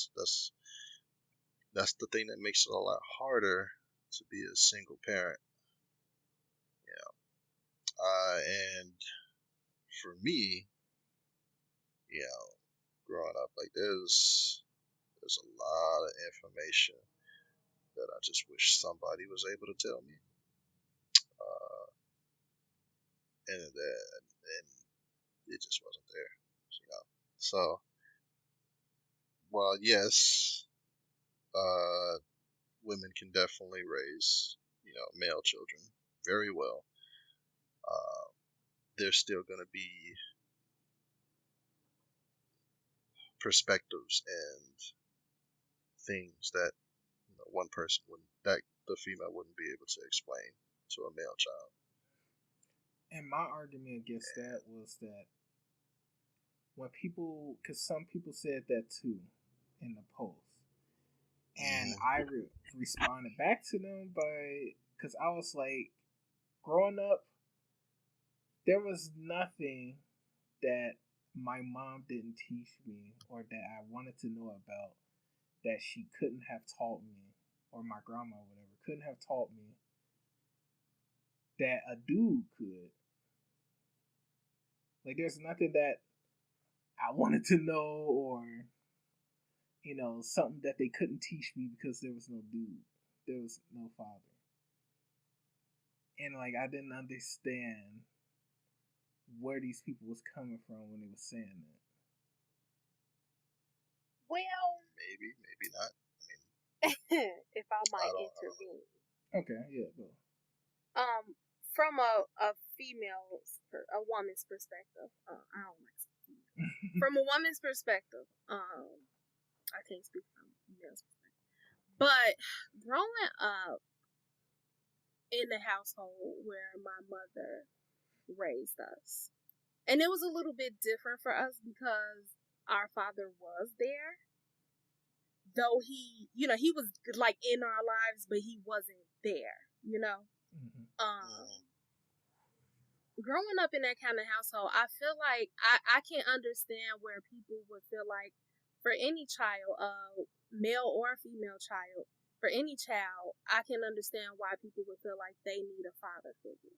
thing that makes it a lot harder to be a single parent. And for me, you know, growing up, like there's a lot of information that I just wish somebody was able to tell me, uh, and it just wasn't there. So, well, yes, uh, women can definitely raise, male children very well. Uh, there's still going to be perspectives and things that one person wouldn't, that the female wouldn't be able to explain to a male child. And my argument against that was that when people, because some people said that too in the post, and Mm-hmm. I responded back to them by, because I was like, growing up, there was nothing that my mom didn't teach me or that I wanted to know about that she couldn't have taught me, or my grandma, or whatever, couldn't have taught me that a dude could. Like, there's nothing that I wanted to know, or something that they couldn't teach me because there was no dude, there was no father, and like I didn't understand where these people was coming from when they was saying that. Well, Maybe not. if I I might don't. intervene. Okay, yeah, go. From a a woman's perspective, I don't like from a woman's perspective, I can't speak from a male's perspective, but growing up in the household where my mother raised us, and it was a little bit different for us because our father was there, though he was like in our lives, but he wasn't there, Mm-hmm. Growing up in that kind of household, I feel like I can understand where people would feel like for any child, male or female child, for any child, I can understand why people would feel like they need a father figure.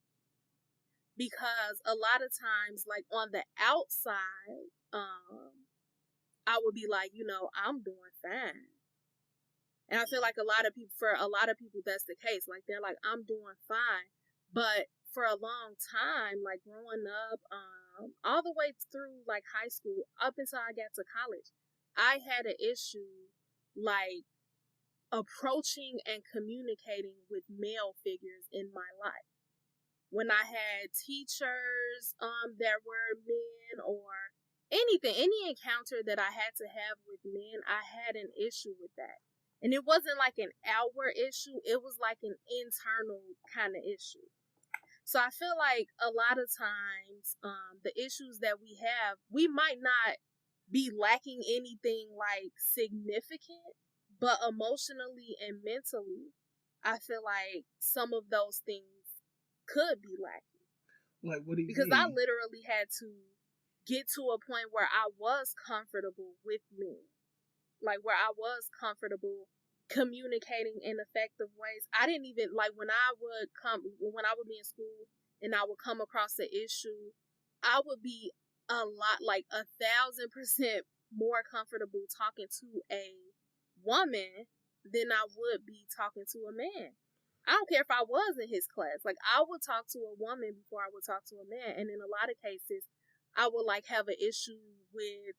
Because a lot of times, like on the outside, I would be like, I'm doing fine. And I feel like for a lot of people, that's the case. Like, they're like, I'm doing fine. But for a long time, like growing up, all the way through like high school, up until I got to college, I had an issue like approaching and communicating with male figures in my life. When I had teachers that were men, or anything, any encounter that I had to have with men, I had an issue with that. And it wasn't like an outward issue, it was like an internal kind of issue. So I feel like a lot of times, the issues that we have, we might not be lacking anything like significant, but emotionally and mentally, I feel like some of those things could be lacking. Like, what do you Because I mean? literally had to get to a point where I was comfortable with me, like where I was comfortable communicating in effective ways. I didn't even like when I would be in school and I would come across the issue, I would be a lot, like 1,000% more comfortable talking to a woman than I would be talking to a man. I don't care if I was in his class. Like, I would talk to a woman before I would talk to a man. And in a lot of cases, I would like have an issue with,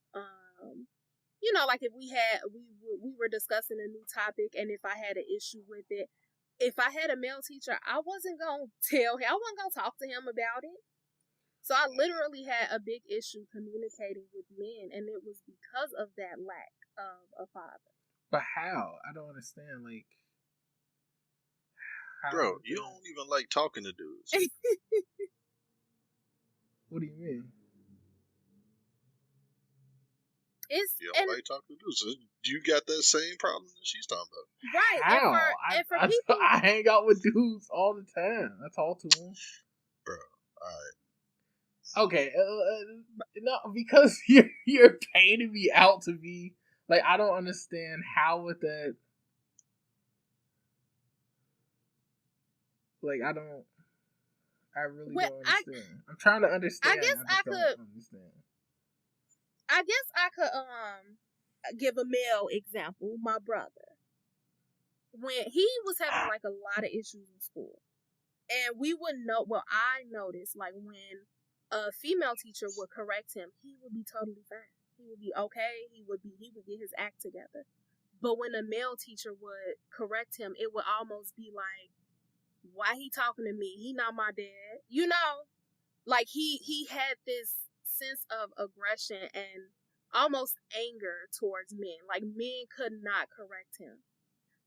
you know, like if we were discussing a new topic, and if I had an issue with it, if I had a male teacher, I wasn't gonna tell him. I wasn't gonna talk to him about it. So I literally had a big issue communicating with men, and it was because of that lack of a father. But how? I don't understand. Like, how? Bro, you don't even like talking to dudes. What do you mean? You don't like talking to dudes. You got that same problem that she's talking about. Right. How? And for people, I hang out with dudes all the time. I talk to them. Bro, alright. Okay, no, because you're painting me out to be like, I don't understand how with that. Like, I really don't understand. I'm trying to understand. I guess I could give a male example. My brother, when he was having like a lot of issues in school, and we wouldn't know. Well, I noticed like when a female teacher would correct him, he would be totally fine. He would be okay. He would get his act together. But when a male teacher would correct him, it would almost be like, why he talking to me? He not my dad. You know? Like he had this sense of aggression and almost anger towards men. Like men could not correct him.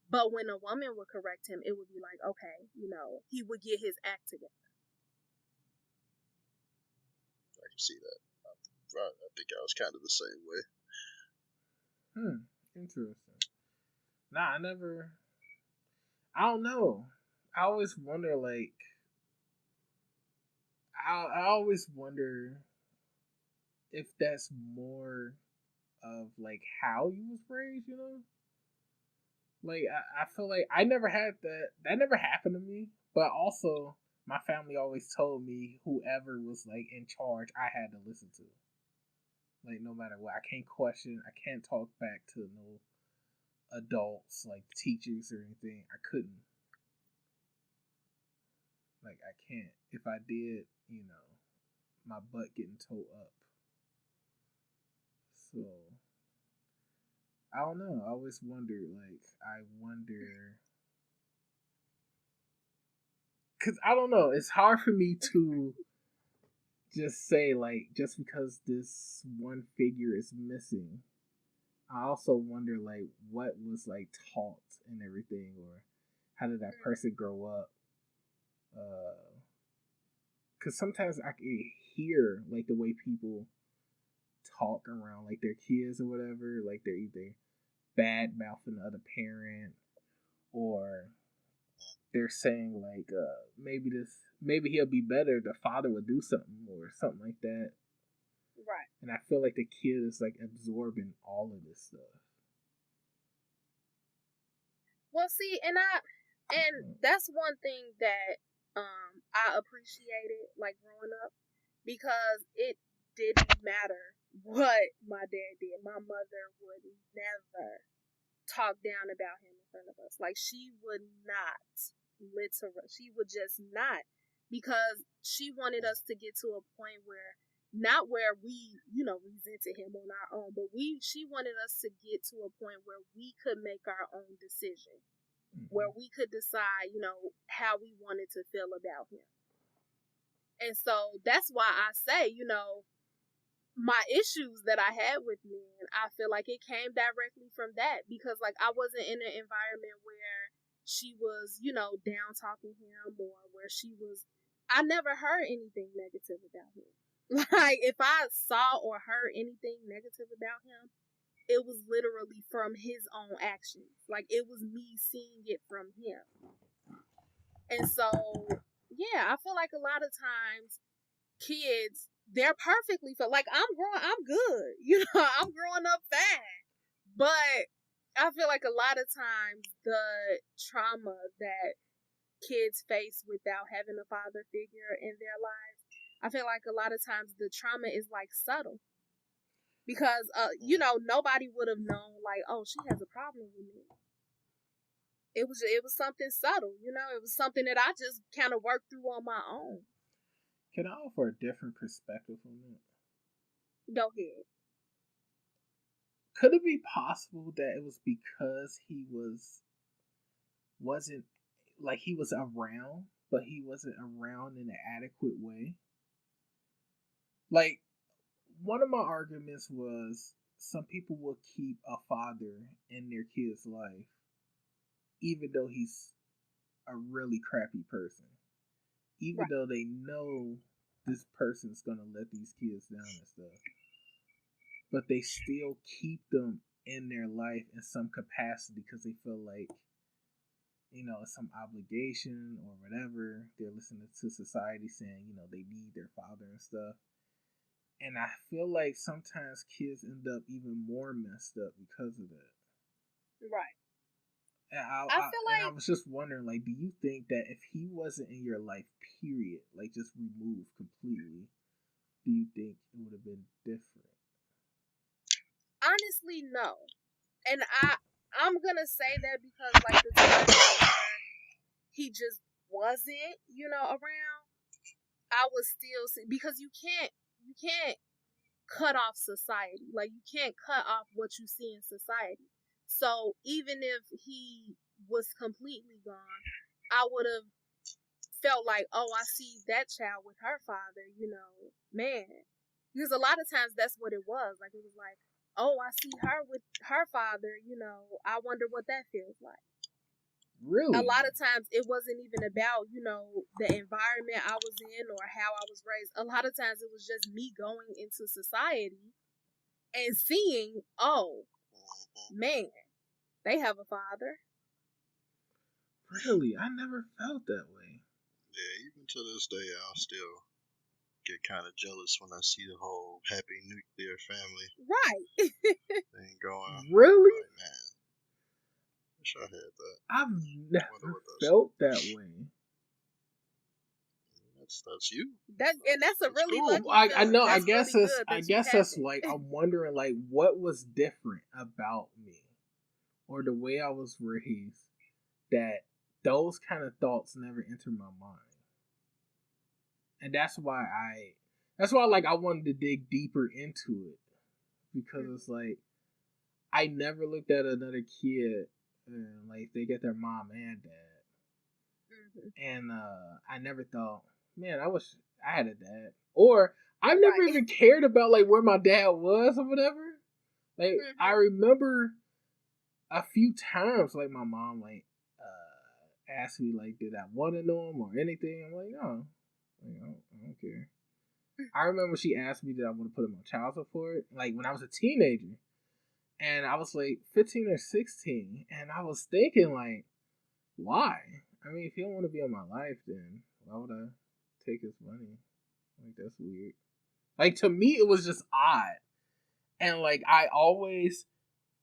But when a woman would correct him, it would be like, okay, you know, he would get his act together. I can see that. I think I was kind of the same way. Interesting. Nah, I don't know. I always wonder, like, I always wonder if that's more of, like, how you was raised, you know? Like, I feel like I never had that. That never happened to me. But also, my family always told me whoever was, like, in charge, I had to listen to. Like, no matter what. I can't question. I can't talk back to no adults, like teachers or anything. I couldn't. Like, I can't. If I did, you know, my butt getting towed up. So, I don't know. I always wonder, because I don't know. It's hard for me to just say, like, just because this one figure is missing. I also wonder, like, what was, like, taught and everything, or how did that person grow up? Because sometimes I can hear, like, the way people talk around, like, their kids or whatever. Like, they're either bad mouthing the other parent, or they're saying, like, maybe he'll be better, the father would do something, or something like that. Right. And I feel like the kid is, like, absorbing all of this stuff. Well, see, and that's one thing that I appreciated, like, growing up, because it didn't matter what my dad did. My mother would never talk down about him in front of us. Like, she would not, she would just not, because she wanted us to get to a point where, not where we, you know, resented him on our own, but she wanted us to get to a point where we could make our own decision, where we could decide, you know, how we wanted to feel about him. And so that's why I say, you know, my issues that I had with men, I feel like it came directly from that, because, like, I wasn't in an environment where she was, you know, down talking him, or where I never heard anything negative about him. Like, if I saw or heard anything negative about him, it was literally from his own actions. Like, it was me seeing it from him. And so, yeah, I feel like a lot of times kids, they're perfectly like, I'm good. You know, I'm growing up fast. But I feel like a lot of times the trauma that kids face without having a father figure in their lives, I feel like a lot of times the trauma is, like, subtle. Because, you know, nobody would have known, like, oh, she has a problem with me. It was something subtle, you know. It was something that I just kind of worked through on my own. Can I offer a different perspective on that? Go ahead. Could it be possible that it was because wasn't like he was around, but he wasn't around in an adequate way? Like, one of my arguments was some people will keep a father in their kid's life even though he's a really crappy person, even Right. though they know this person's gonna let these kids down and stuff, but they still keep them in their life in some capacity because they feel like, it's some obligation or whatever. They're listening to society saying, they need their father and stuff. And I feel like sometimes kids end up even more messed up because of that. Right. And I feel I like was just wondering, like, do you think that if he wasn't in your life, period, like just removed completely, do you think it would have been different? honestly no. And I'm gonna say that because like the times where he just wasn't, around, I was still see, because you can't cut off society. Like you can't cut off what you see in society. So even if he was completely gone, I would have felt like, oh, I see that child with her father, man. Because a lot of times that's what it was. Like it was like, oh, I see her with her father, I wonder what that feels like. A Really? lot of times it wasn't even about, the environment I was in or how I was raised. A lot of times it was just me going into society and seeing, oh, man, they have a father. Really? I never felt that way. Yeah, even to this day, I'll still get kind of jealous when I see the whole happy nuclear family Right. thing going. Really? Like, man, wish I had that. I've Wonder never what that's felt like. that way. That's you. That's a That's really cool. lucky I feeling. know. That's really good I that you guess have that's like it. I'm wondering like what was different about me or the way I was raised that those kind of thoughts never entered my mind, and that's why like I wanted to dig deeper into it because it's like I never looked at another kid and like they get their mom and dad, and I never thought, man, I wish I had a dad, or I never Right. even cared about like where my dad was or whatever. Like I remember a few times like my mom like asked me like did I want to know him or anything. I'm like no, like, I don't care. I remember she asked me did I want to put him on child support like when I was a teenager, and I was like 15 or 16, and I was thinking like why? I mean, if you don't want to be in my life, then why would I take his money? Like that's weird. Like to me, it was just odd, and like I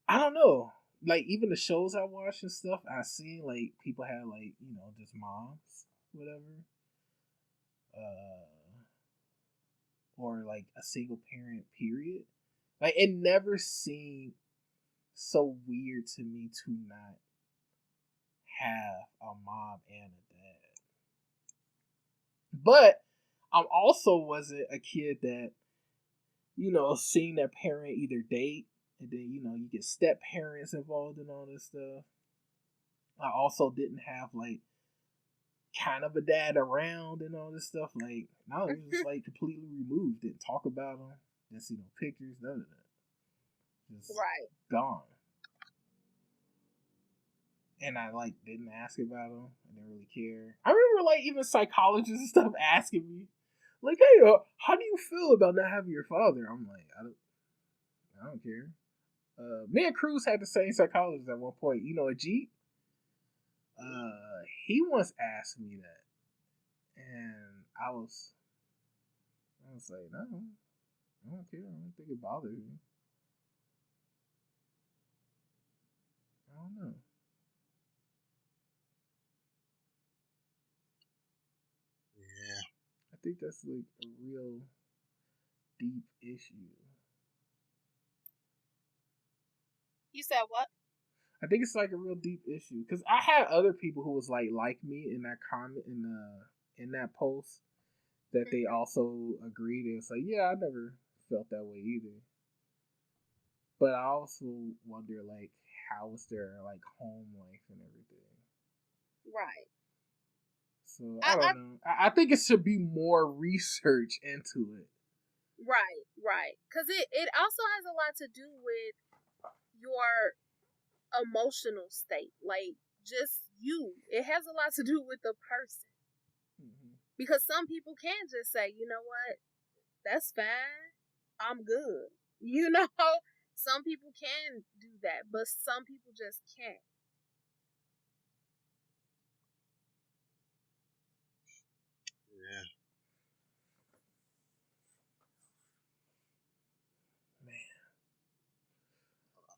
don't know. Like even the shows I watch and stuff, I see like people have like just moms, whatever, uh, or like a single parent. Period. Like it never seemed so weird to me to not have a mom and a dad. But I also wasn't a kid that seeing their parent either date and then you get step parents involved in all this stuff. I also didn't have like kind of a dad around and all this stuff. Like, no, it was just like completely removed. Didn't talk about him. Didn't see no pictures. None of that. Just Right. gone. And I like didn't ask about him. I didn't really care. I remember like even psychologists and stuff asking me, like, "Hey, how do you feel about not having your father?" I'm like, I don't care. Me and Cruz had the same psychologist at one point. Ajit. He once asked me that, and I was like, no, I don't care. I don't think it bothers me. I don't know. Yeah. I think that's like a real deep issue. You said what? I think it's like a real deep issue because I had other people who was like me in that comment in that post that they also agreed. It was like, yeah, I never felt that way either. But I also wonder, like, how was their like home life and everything. Right. So I don't know. I think it should be more research into it. Right. Because it also has a lot to do with your emotional state. Like, just you. It has a lot to do with the person. Mm-hmm. Because some people can just say, you know what? That's fine. I'm good. You know? Some people can do that, but some people just can't. Yeah. Man.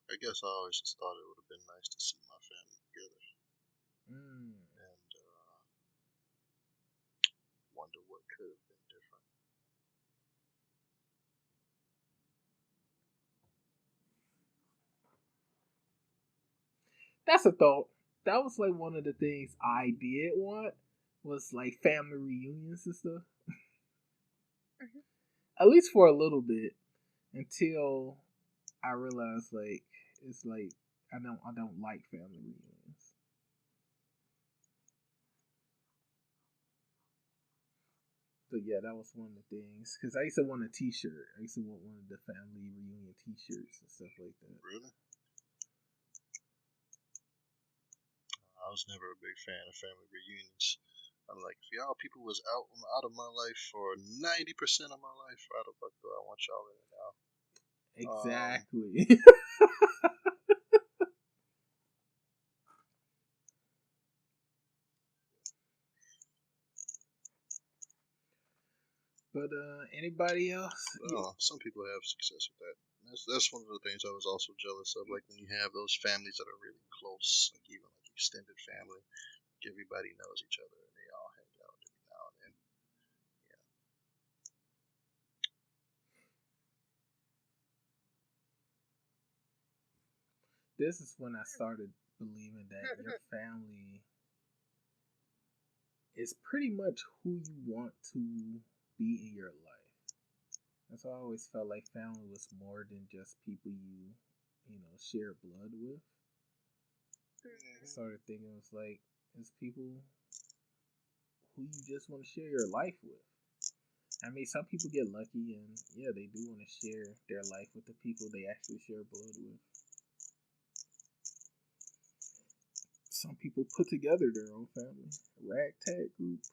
I guess I always just thought it would have been nice to see my family together. Mm. And wonder what could have been different. That's a thought. That was like one of the things I did want was like family reunions and stuff. Mm-hmm. At least for a little bit until I realized like it's like I don't like family reunions. But yeah, that was one of the things because I used to want a T-shirt. I used to want one of the family reunion T-shirts and stuff like that. Really? I was never a big fan of family reunions. I'm like, if y'all people was out of my life for 90% of my life, how the fuck do I want y'all in it now? Exactly. But anybody else? Well, some people have success with that. That's one of the things I was also jealous of. Like when you have those families that are really close, like even like extended family, everybody knows each other and they all hang out every now and then. Yeah. This is when I started believing that your family is pretty much who you want to be in your life. That's why I always felt like family was more than just people you know, share blood with. I started thinking it was like it's people who you just want to share your life with. I mean, some people get lucky and yeah, they do want to share their life with the people they actually share blood with. Some people put together their own family, a ragtag group.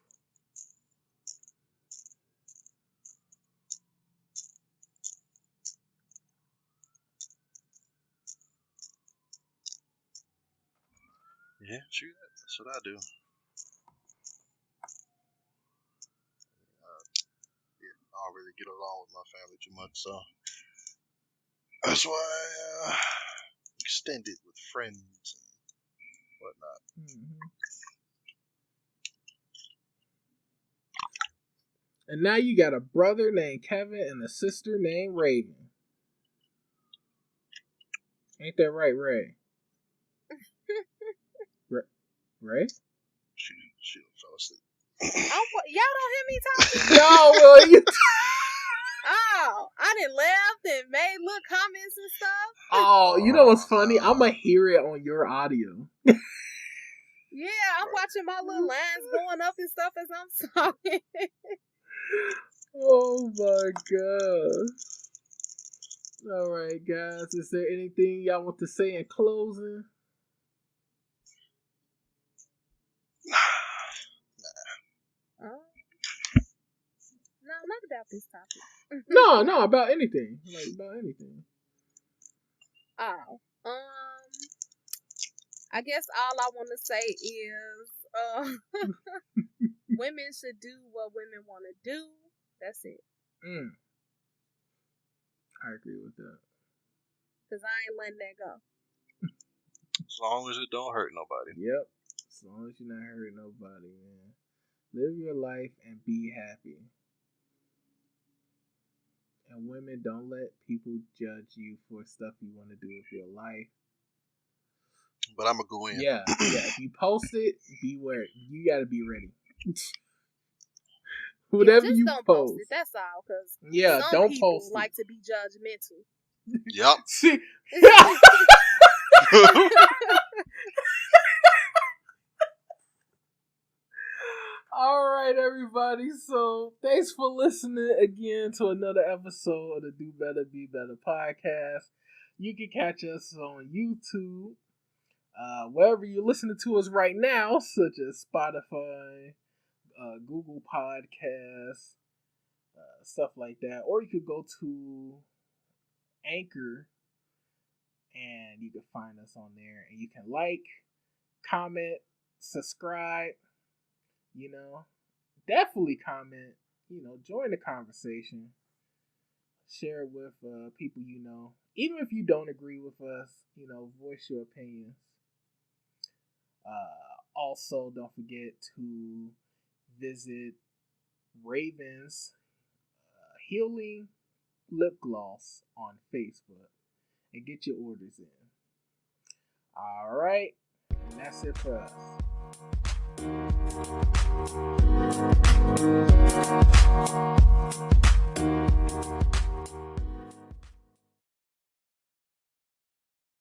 Yeah, sure. That's what I do. Yeah, I don't really get along with my family too much, so that's why I extend it with friends and whatnot. Mm-hmm. And now you got a brother named Kevin and a sister named Raven. Ain't that right, Ray? Ray? She fell asleep. Y'all don't hear me talking? No, well, you. Oh, I done left and made little comments and stuff. Oh, you know what's funny? I'm gonna hear it on your audio. Yeah, I'm watching my little lines going up and stuff as I'm talking. Oh my god. All right, guys. Is there anything y'all want to say in closing? No, not about this topic. No, about anything. Like about anything. Oh, I guess all I want to say is, women should do what women want to do. That's it. I agree with that. Cause I ain't letting that go. As long as it don't hurt nobody. Yep. As long as you're not hurting nobody, man. Live your life and be happy. And women, don't let people judge you for stuff you want to do with your life. but I'm gonna go in. Yeah. If you post it, beware. You gotta be ready. Whatever just you don't post. post it. That's all. Because Yeah, some don't people post like it. to be judgmental. Yep. See. All right, everybody. So thanks for listening again to another episode of the Do Better Be Better podcast. You can catch us on YouTube, wherever you're listening to us right now, such as Spotify, Google Podcasts, stuff like that. Or you could go to Anchor and you can find us on there, and you can like, comment, subscribe. You know, definitely comment. You know, join the conversation. Share it with people you know. Even if you don't agree with us, you know, voice your opinions. Also, don't forget to visit Raven's Healing Lip Gloss on Facebook and get your orders in. All right, and that's it for us.